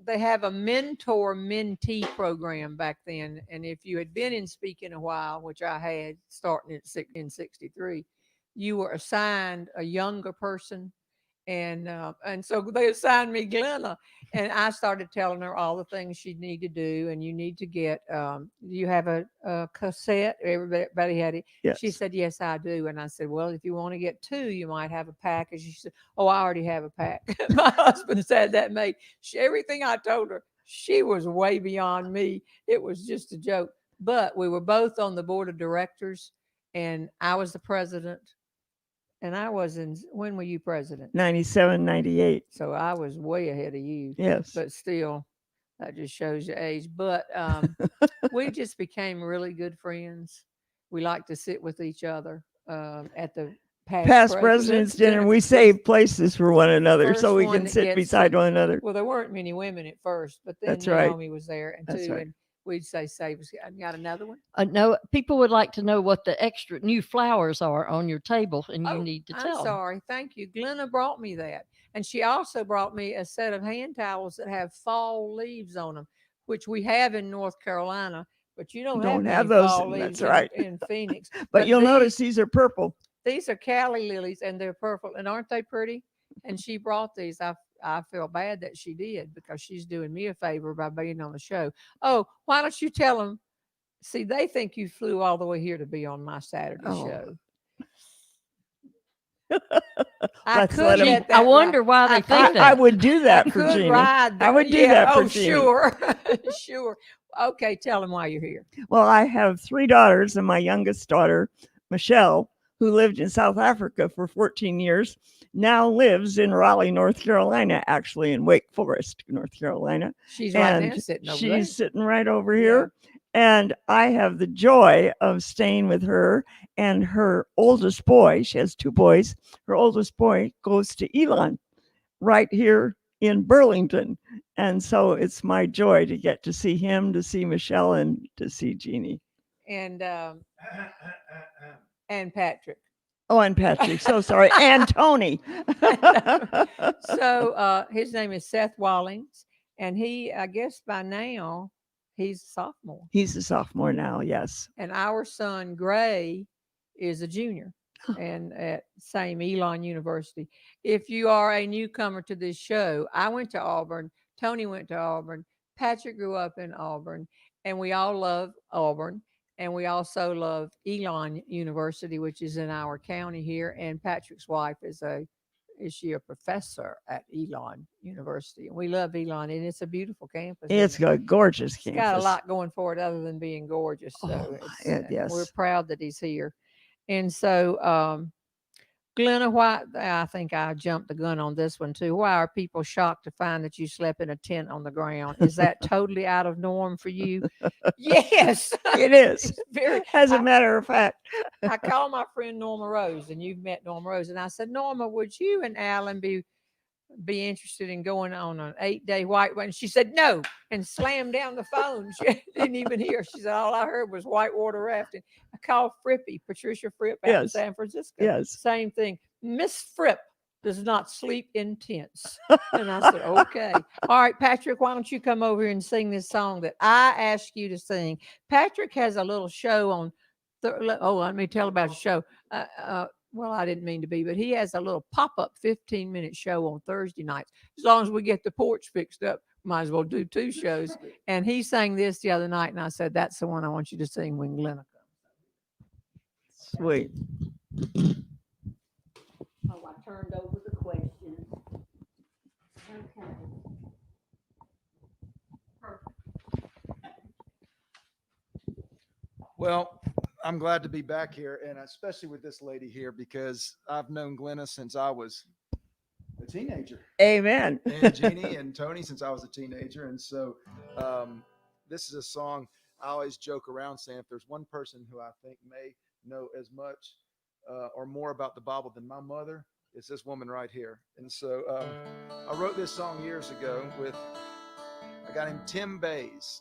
they have a mentor mentee program back then, and if you had been in speaking a while, which I had starting in '63, you were assigned a younger person, and so they assigned me Glenna, and I started telling her all the things she'd need to do, and you need to get you have a cassette. Everybody had it. Yes. She said, yes, I do. And I said, well, if you want to get two, you might have a pack. And she said, oh, I already have a pack. My husband's had that made. Everything I told her, she was way beyond me. It was just a joke. But we were both on the board of directors, and I was the president. And I was when were you president? 97, 98. So I was way ahead of you. Yes. But still, that just shows your age. But we just became really good friends. We like to sit with each other at the Past president's dinner. We save places for one another so we can sit beside one another. Well, there weren't many women at first, but then That's right. Naomi was there, and That's too, right. and we'd say, "Save us." I got another one. No, people would like to know what the extra new flowers are on your table, and you need to tell I'm sorry. Thank you. Glenna brought me that, and she also brought me a set of hand towels that have fall leaves on them, which we have in North Carolina, but you don't have many those. fall leaves That's right. in Phoenix. But you'll notice these are purple. These are Cali lilies, and they're purple, and aren't they pretty? And she brought these. I feel bad that she did because she's doing me a favor by being on the show. Oh, why don't you tell them? See, they think you flew all the way here to be on my Saturday show. I wonder why they think that. I would do that for Jeanne. I would do that for Jeanne. Sure. Sure. Okay, tell them why you're here. Well, I have 3 daughters, and my youngest daughter, Michelle, who lived in South Africa for 14 years, now lives in Raleigh, North Carolina, actually in Wake Forest, North Carolina. She's right there sitting over there. She's sitting right over here. And I have the joy of staying with her and her oldest boy. She has 2 boys. Her oldest boy goes to Elon right here in Burlington. And so it's my joy to get to see him, to see Michelle, and to see Jeanne. And Patrick. Oh, and Patrick. So sorry. And Tony. So his name is Seth Wallings. And he, I guess by now, he's a sophomore. He's a sophomore now, yes. And our son, Gray, is a junior and at same Elon University. If you are a newcomer to this show, I went to Auburn. Tony went to Auburn. Patrick grew up in Auburn. And we all love Auburn. And we also love Elon University, which is in our county here. And Patrick's wife is she a professor at Elon University? And we love Elon, and it's a beautiful campus. It's a gorgeous campus. It's got a lot going for it other than being gorgeous. So yes. We're proud that he's here. And so, Glenna, why, I think I jumped the gun on this one too. Why are people shocked to find that you slept in a tent on the ground? Is that totally out of norm for you? Yes, it is. Very. As a matter of fact, I called my friend Norma Rose, and you've met Norma Rose, and I said, Norma, would you and Alan be interested in going on an 8-day whitewater? And she said no, and slammed down the phone. She didn't even hear. She said all I heard was whitewater rafting. I called Patricia Fripp out in San Francisco. Yes. Same thing. Miss Fripp does not sleep in tents. And I said, okay. All right, Patrick, why don't you come over here and sing this song that I asked you to sing? Patrick has a little show on. Let me tell about the show. Well, I didn't mean to be, but he has a little pop-up 15-minute show on Thursday nights. As long as we get the porch fixed up, might as well do 2 shows. And he sang this the other night, and I said, that's the one I want you to sing when Glenna comes. Sweet. Oh, I turned over the questions. Okay. Perfect. Well, I'm glad to be back here, and especially with this lady here, because I've known Glenna since I was a teenager. Amen. And Jeanne and Tony since I was a teenager. And so this is a song I always joke around saying if there's one person who I think may know as much or more about the Bible than my mother, it's this woman right here. And so I wrote this song years ago with a guy named Tim Bays.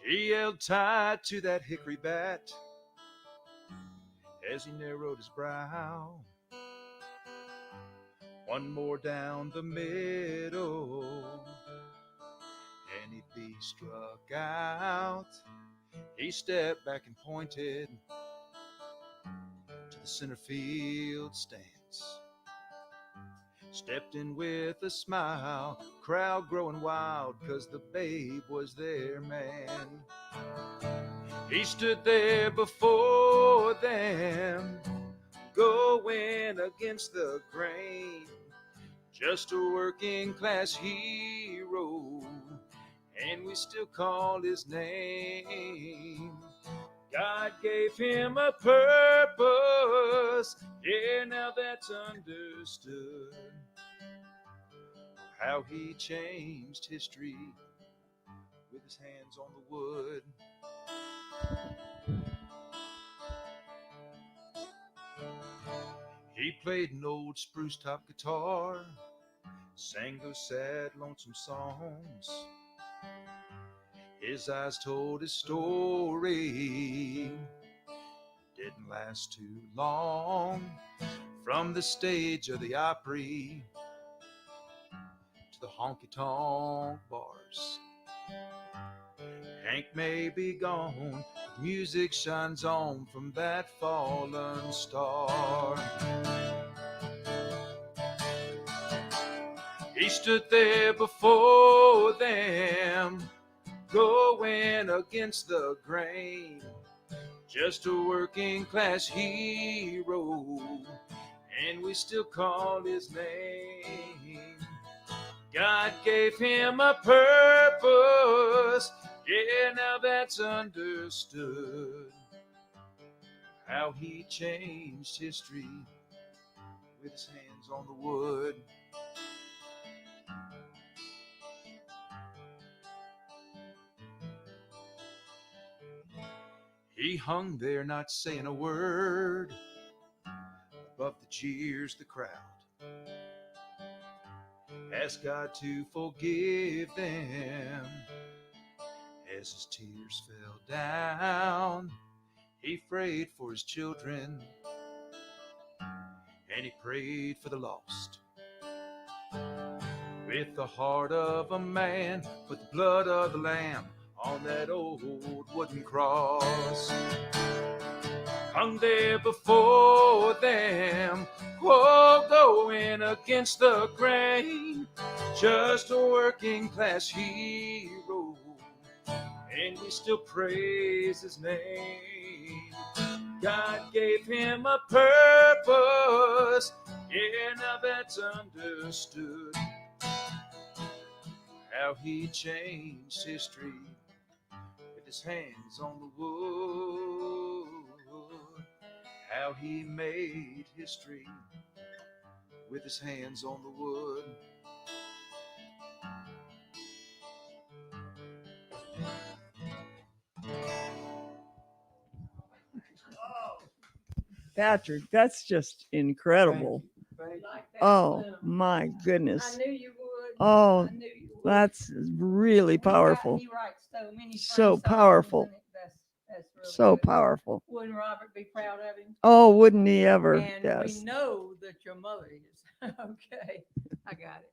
He held tight to that hickory bat as he narrowed his brow. One more down the middle, and he'd be struck out. He stepped back and pointed to the center field stands. Stepped in with a smile, crowd growing wild, 'cause the babe was their man. He stood there before them, going against the grain, just a working class hero, and we still call his name. God gave him a purpose, yeah, now that's understood. How he changed history with his hands on the wood. He played an old spruce top guitar, sang those sad, lonesome songs. His eyes told his story, didn't last too long. From the stage of the Opry to the honky-tonk bars, Hank may be gone, but music shines on from that fallen star. He stood there before them, going against the grain, just a working class hero, and we still call his name. God gave him a purpose, yeah, now that's understood. How he changed history with his hands on the wood. He hung there not saying a word above the jeers, the crowd. Asked God to forgive them as his tears fell down. He prayed for his children and he prayed for the lost. With the heart of a man, put the blood of the lamb on that old wooden cross. Hung there before them, oh, going against the grain, just a working class hero, and we still praise his name. God gave him a purpose, yeah, now that's understood. How he changed history with his hands on the wood. How he made history with his hands on the wood. Patrick, that's just incredible. Oh my goodness. I knew you would. Oh, I knew you would. that's really powerful. He writes so many So songs, powerful. and that's really So good. powerful. Wouldn't Robert be proud of him? Oh, wouldn't he ever? And Yes. we know that your mother is. Okay, I got it.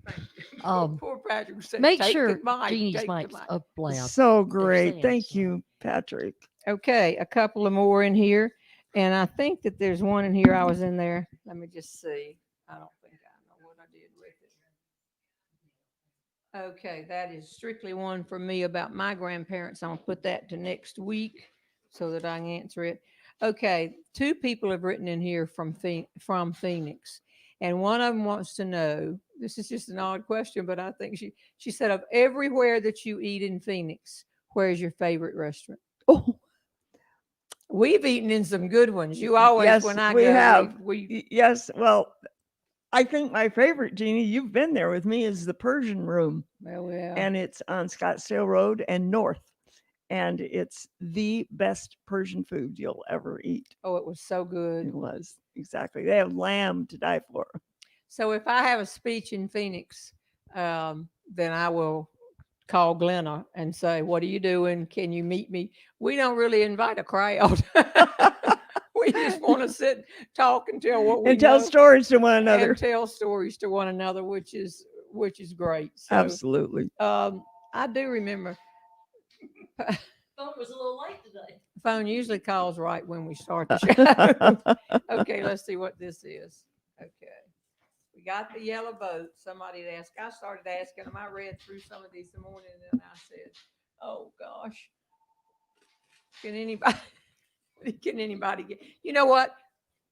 Thank you. Poor Patrick said, Make "Take sure the mic, Jeannie's take the mic's mic." up loud. So great. saying Thank so. you, Patrick. Okay, a couple of more in here, and I think that there's one in here. I was in there. Let me just see. I don't think I know what I did with it. Okay, that is strictly one for me about my grandparents. I'll put that to next week so that I can answer it. Okay, two people have written in here from Phoenix, and one of them wants to know. This is just an odd question, but I think she said, of everywhere that you eat in Phoenix, where's your favorite restaurant? Oh, We've eaten in some good ones. You always, yes, when I we go, have. we Yes. Well, I think my favorite, Jeannie, you've been there with me, is the Persian Room. well, yeah. And it's on Scottsdale Road and North. And it's the best Persian food you'll ever eat. Oh, it was so good. It was. Exactly. They have lamb to die for. So if I have a speech in Phoenix, then I will call Glenna and say, "What are you doing? Can you meet me?" We don't really invite a crowd. We just want to sit, talk, and tell what we And tell know, stories to one another. and tell stories to one another, which is great. So, Absolutely. I do remember. Phone was a little late today. Phone usually calls right when we start the show. Okay, let's see what this is. Okay. We got the yellow boat. Somebody had asked. I started asking them. I read through some of these this morning, and I said, "Oh gosh, can anybody can anybody get? You know what?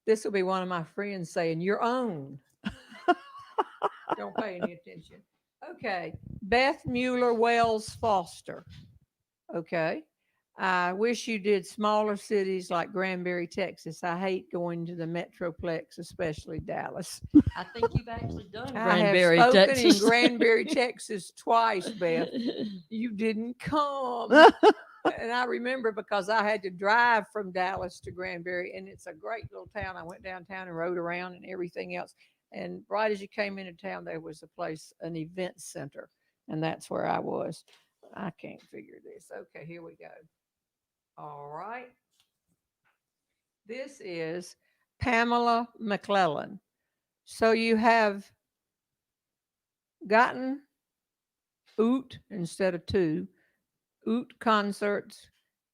This will be one of my friends saying your own. Don't pay any attention." Okay, Beth Mueller Wells Foster. Okay. I wish you did smaller cities like Granbury, Texas. I hate going to the Metroplex, especially Dallas. I think you've actually done I Granbury, have spoken Texas. in Granbury, Texas twice, Beth. You didn't come. And I remember because I had to drive from Dallas to Granbury, and it's a great little town. I went downtown and rode around and everything else. And right as you came into town, there was a place, an event center, and that's where I was. I can't figure this. Okay, here we go. All right. This is Pamela McClellan. So you have gotten oot instead of two. Oot concerts.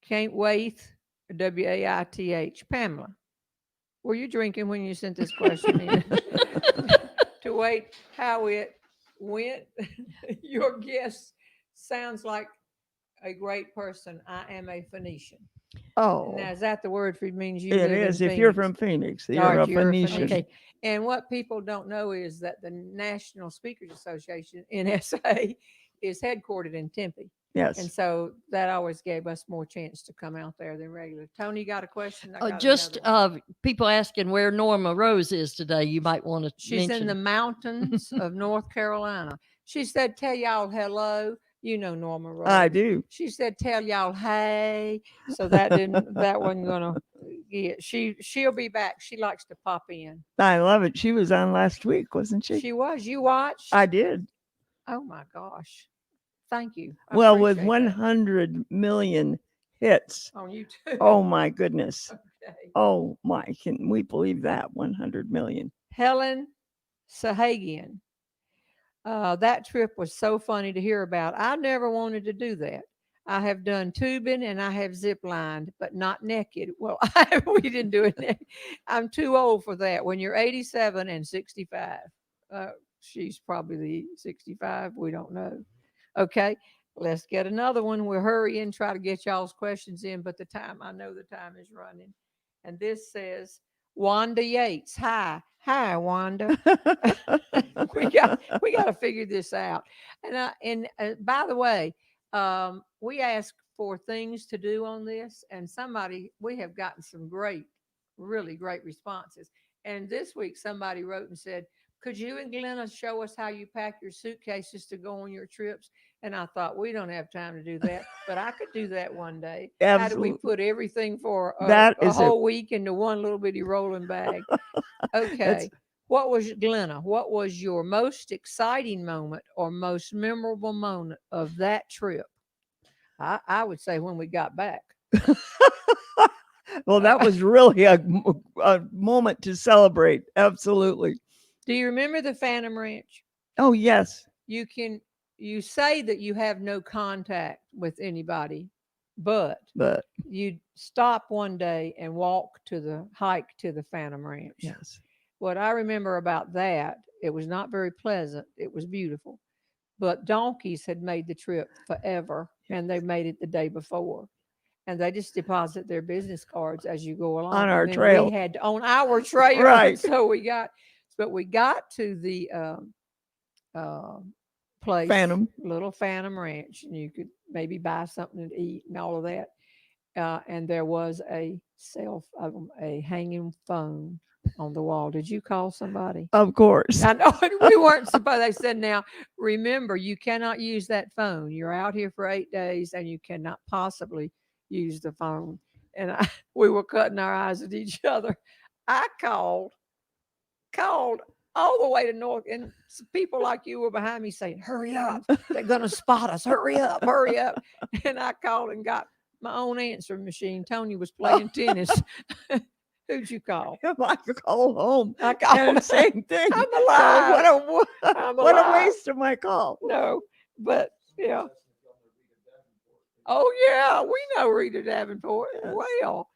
Can't wait. WAITH. Pamela, were you drinking when you sent this question in? To wait how it went. Your guess sounds like a great person. I am a Phoenician. Oh, Now, is that the word for it means you it live is. in If you're Phoenix? from Phoenix, All you're right, a Phoenician. Okay. And what people don't know is that the National Speakers Association, NSA, is headquartered in Tempe. And Yes. so that always gave us more chance to come out there than regular. Tony, you got a question? I got Just another one. people asking where Norma Rose is today. You might want to She's mention. in the mountains of North Carolina. She said, "Tell y'all hello." You know Norma Rose. I do. She said, "Tell y'all hey." So that wasn't gonna get. She'll be back. She likes to pop in. I love it. She was on last week, wasn't she? She was. You watched? I did. Oh my gosh. Thank you. I Well, with appreciate that. 100 million hits. On YouTube. Oh my goodness. Okay. Oh my, can we believe that? 100 million. Helen Sahagian. That trip was so funny to hear about. I never wanted to do that. I have done tubing and I have zip lined, but not naked. Well, we didn't do it naked. I'm too old for that. When you're 87 and 65, she's probably the 65. We don't know. Okay, let's get another one. We'll hurry and try to get y'all's questions in, but I know the time is running. And this says, Wanda Yates. Hi, Wanda. we got to figure this out. And by the way, we asked for things to do on this, and we have gotten some really great responses. And this week, somebody wrote and said, "Could you and Glenna show us how you pack your suitcases to go on your trips?" And I thought, we don't have time to do that, but I could do that one day. How do we Absolutely. put everything for That a is a- whole week into one little bitty rolling bag? Okay. What was your most exciting moment or most memorable moment of that trip? I would say when we got back. Well, that was really a moment to celebrate. Absolutely. Do you remember the Phantom Ranch? Oh, yes. You say that you have no contact with anybody, but you stop one day and hike to the Phantom Ranch. Yes. What I remember about that, it was not very pleasant. It was beautiful, but donkeys had made the trip forever, and they made it the day before. And they just deposit their business cards as you go along. On our And then trail. we had on our trail. Right. So we got to the place, little Phantom Ranch, and you could maybe buy something to eat and all of that. And there was a hanging phone on the wall. Did you call somebody? Of course. I know we weren't supposed. They said, "Now remember, you cannot use that phone. You're out here for 8 days, and you cannot possibly use the phone." And we were cutting our eyes at each other. I called all the way to North. And people like you were behind me saying, hurry up. They're going to spot us. Hurry up, hurry up. And I called and got my own answering machine. Tony was playing tennis. Who'd you call? I call home. I called. And same thing. I'm So alive. I'm what a alive. waste of my call. No, but yeah. Oh, yeah. We know Rita Davenport Yes. well.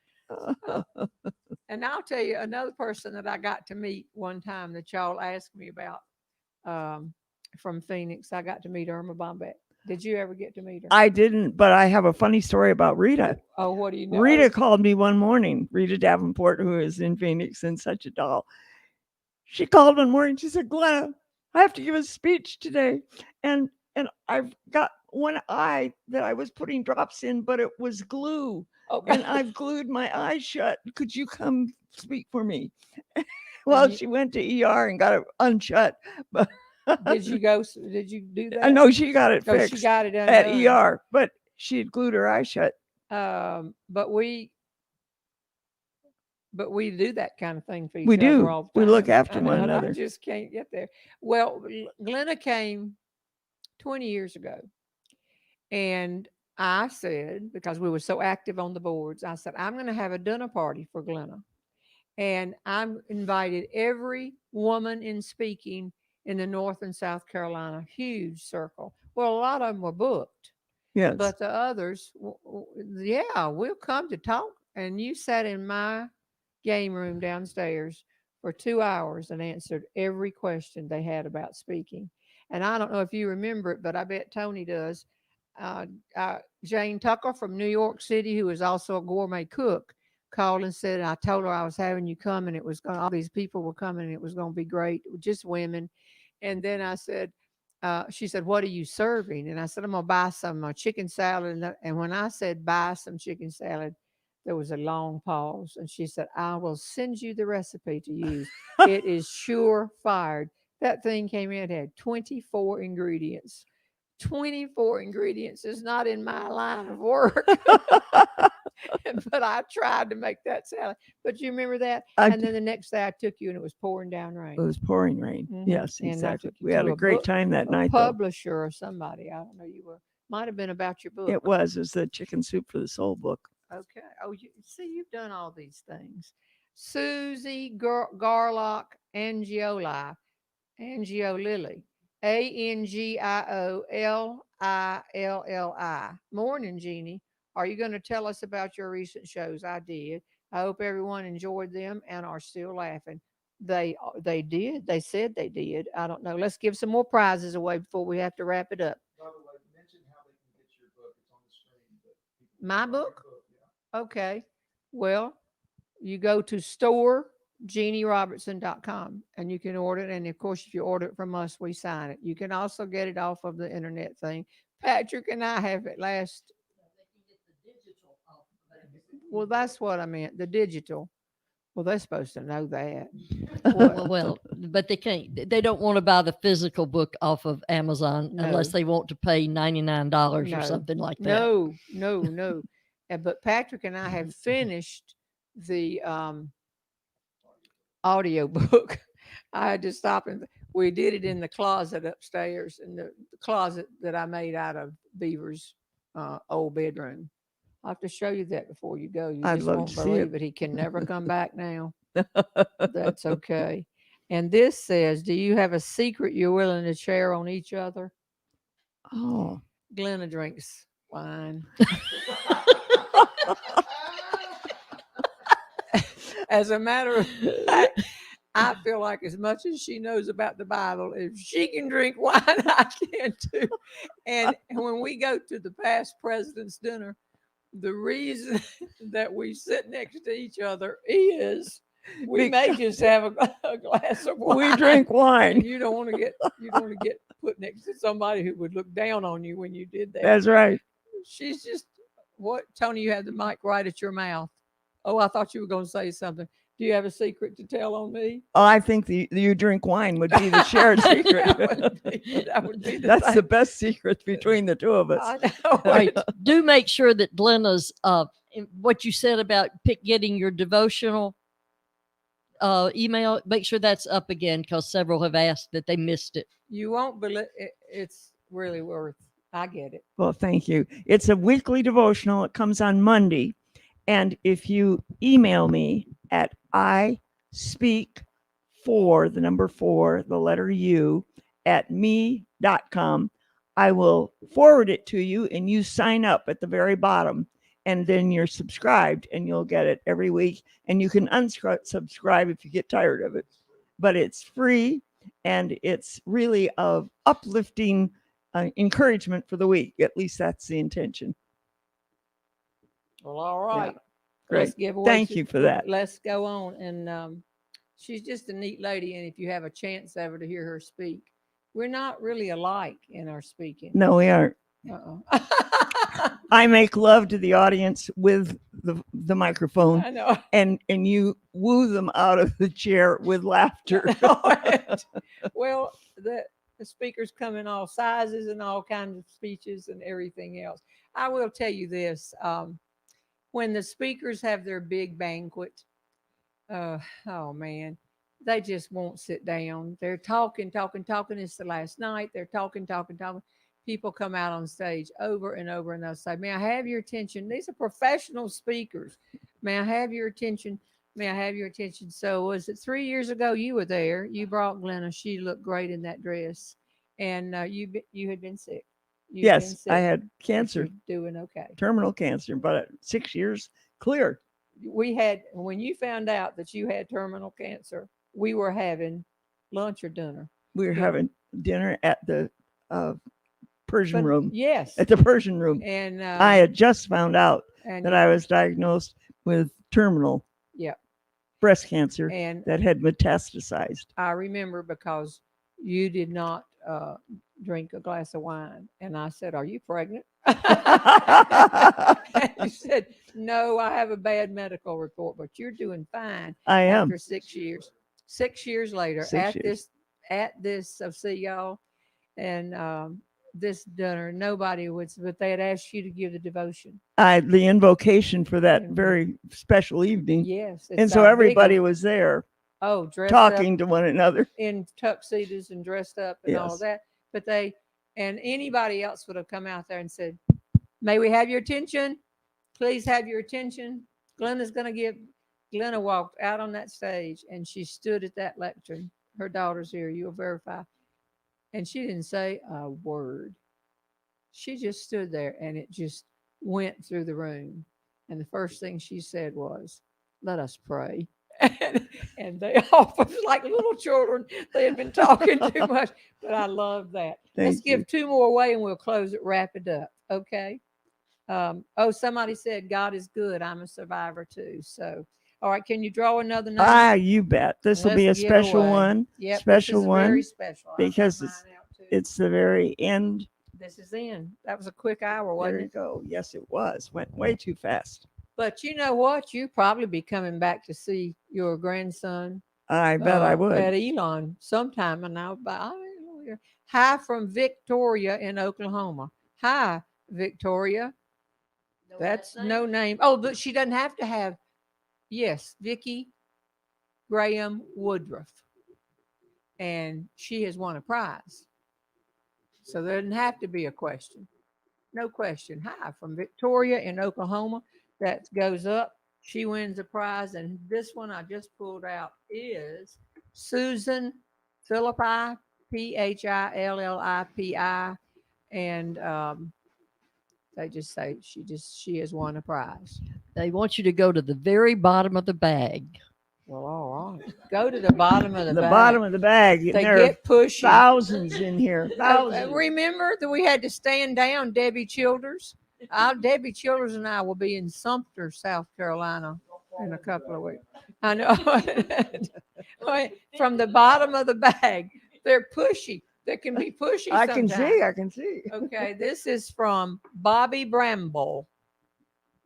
And I'll tell you another person that I got to meet one time that y'all asked me about from Phoenix. I got to meet Irma Bombeck. Did you ever get to meet her? I didn't, but I have a funny story about Rita. Oh, what do you know? Rita called me one morning, Rita Davenport, who is in Phoenix and such a doll. She called one morning. She said, Glenna, I have to give a speech today. And I've got one eye that I was putting drops in, but it was glue. Okay. And I've glued my eye shut. Could you come speak for me? Well, she went to ER and got it unshut. But Did you go? Did you do that? I know she got it Oh, fixed she got it at undone. ER, but she had glued her eye shut. But we do that kind of thing for each We other do. all the We time. look after one I another. just can't get there. Well, Glenna came 20 years ago, and I said, because we were so active on the boards, I said, I'm going to have a dinner party for Glenna. And I'm invited every woman in speaking in the North and South Carolina, huge circle. Well, a lot of them were booked. Yes. But the others, yeah, we'll come to talk. And you sat in my game room downstairs for 2 hours and answered every question they had about speaking. And I don't know if you remember it, but I bet Tony does. Jane Tucker from New York City, who is also a gourmet cook, called and said, I told her I was having you come, and it was going, all these people were coming, and it was going to be great, just women. And then I said, she said, what are you serving? And I said, I'm going to buy some chicken salad. And when I said buy some chicken salad, there was a long pause. And she said, I will send you the recipe to use. It is sure fired. That thing came in, it had 24 ingredients. 24 ingredients is not in my line of work. But I tried to make that salad. But you remember that? And then the next day I took you and it was pouring down rain. It was pouring rain. Mhm. Yes, And I exactly. took you We had to a great time that night, though. Publisher or somebody. I don't know. You were, might have been about your book. It was the Chicken Soup for the Soul book. Okay. Oh, you see, you've done all these things. Susie Garlock Angiolilli. Angiolilli. Morning, Jeannie. Are you going to tell us about your recent shows? I did. I hope everyone enjoyed them and are still laughing. They did. They said they did. I don't know. Let's give some more prizes away before we have to wrap it up. By the way, mention how they can get your book. It's on the screen. But people can My buy your book? Yeah. Okay. Well, you go to store.JeanneRobertson.com and you can order it. And of course, if you order it from us, we sign it. You can also get it off of the internet thing. Patrick and I have it last. Well, that's what I meant. The digital. Well, they're supposed to know that. Well, but they can't. They don't want to buy the physical book off of Amazon unless they want to pay $99 or something like that. No. But Patrick and I have finished the audio book. I had to stop and we did it in the closet upstairs, in the closet that I made out of Beaver's old bedroom. I'll have to show you that before you go. You I'd just love won't to see believe it. it. He can never come back now. That's okay. And this says, do you have a secret you're willing to share on each other? Oh. Glenna drinks wine. As a matter of fact, I feel like as much as she knows about the Bible, if she can drink wine, I can too. And when we go to the past president's dinner, the reason that we sit next to each other is we may just have a glass of wine. We drink wine. And you don't want to get put next to somebody who would look down on you when you did that. That's right. She's just what, Tony, you have the mic right at your mouth. Oh, I thought you were going to say something. Do you have a secret to tell on me? Oh, I think you drink wine would be the shared secret. that would be That's thing. the best secret between the two of us. I know. Right. Do make sure that Glenna's what you said about getting your devotional. email, make sure that's up again because several have asked that they missed it. You won't believe it's really worth. I get it. Well, thank you. It's a weekly devotional. It comes on Monday. And if you email me at I speak for the number 4, the letter U at me.com, I will forward it to you and you sign up at the very bottom. And then you're subscribed and you'll get it every week. And you can unsubscribe if you get tired of it. But it's free and it's really of uplifting encouragement for the week. At least that's the intention. Well, all right. Yeah. Great. Let's give away Thank you for that. Let's go on. And she's just a neat lady. And if you have a chance ever to hear her speak, we're not really alike in our speaking. No, we aren't. Uh-oh. I make love to the audience with the microphone, I know. and you woo them out of the chair with laughter. Well, the speakers come in all sizes and all kinds of speeches and everything else. I will tell you this. When the speakers have their big banquet, oh man, they just won't sit down. They're talking. It's the last night. They're talking. People come out on stage over and over and they'll say, may I have your attention? These are professional speakers. May I have your attention? May I have your attention? So was it 3 years ago you were there? You brought Glenna. She looked great in that dress. And you had been sick. Yes, I had cancer. Doing okay. Terminal cancer, but 6 years clear. When you found out that you had terminal cancer, we were having lunch or dinner. We were having dinner at the Persian room. Yes. At the Persian room. And I had just found out that I was diagnosed with terminal breast cancer and that had metastasized. I remember because you did not drink a glass of wine. And I said, are you pregnant? And you said, no, I have a bad medical report, but you're doing fine. I am. After 6 years. 6 years later, at this, I'll see y'all. And this dinner, nobody would, but they had asked you to give the devotion. The invocation for that very special evening. Yes. And so everybody was there. Oh, dressed talking to one another in tuxedos and dressed up and all of that. But and anybody else would have come out there and said, may we have your attention? Please have your attention. Glenna walked out on that stage and she stood at that lectern. Her daughter's here. You'll verify. And she didn't say a word. She just stood there and it just went through the room. And the first thing she said was, let us pray. And they all was like little children. They had been talking too much, but I love that. Let's give 2 more away and we'll close it, wrap it up. Okay. Somebody said, God is good. I'm a survivor too. So, all right. Can you draw another number? You bet. This will be a special one. Yep, special one. Very special. Because it's the very end. This is the end. That was a quick hour, wasn't it? There you go. Yes, it was. Went way too fast. But you know what? You probably be coming back to see your grandson. I bet I would. At Elon sometime. And hi from Victoria in Oklahoma. Hi, Victoria. That's no name. Oh, but she doesn't have to have. Yes, Vicki Graham Woodruff. And she has won a prize. So there doesn't have to be a question. No question. Hi from Victoria in Oklahoma. That goes up. She wins a prize. And this one I just pulled out is Susan Philippi, Phillipi. And they just say she has won a prize. They want you to go to the very bottom of the bag. Well, all right. Go to the bottom of the bag. The bottom of the bag. They get pushy. Thousands in here. Thousands. Remember that we had to stand down, Debbie Childers? Debbie Childers and I will be in Sumter, South Carolina in a couple of weeks. I know. From the bottom of the bag. They're pushy. They can be pushy sometimes. I can see. Okay, this is from Bobby Bramble.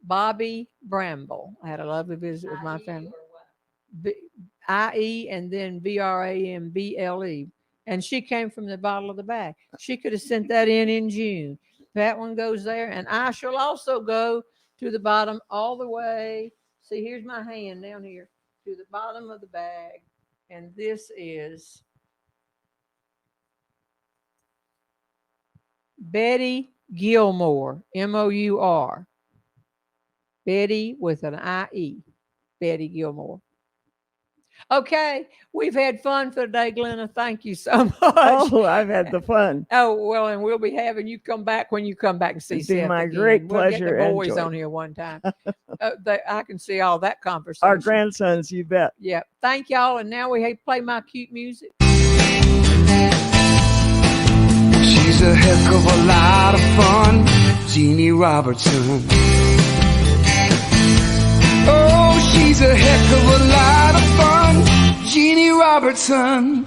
Bobby Bramble. I had a lovely visit with my family. IE and then BRAMBLE. And she came from the bottom of the bag. She could have sent that in June. That one goes there. And I shall also go to the bottom all the way. See, here's my hand down here. To to the bottom of the bag. And this is Betty Gilmore, Mour. Betty with an IE. Betty Gilmore. Okay, we've had fun for today, Glenna. Thank you so much. Oh, I've had the fun. Oh, well, and we'll be having you come back when you come back and see It'd be Seth my again. great We'll get pleasure the and boys joy. on here one time. I can see all that conversation. Our grandsons, you bet. Yeah. Thank y'all. And now we play my cute music. She's a heck of a lot of fun, Jeanne Robertson. Oh, she's a heck of a lot of fun, Jeanne Robertson.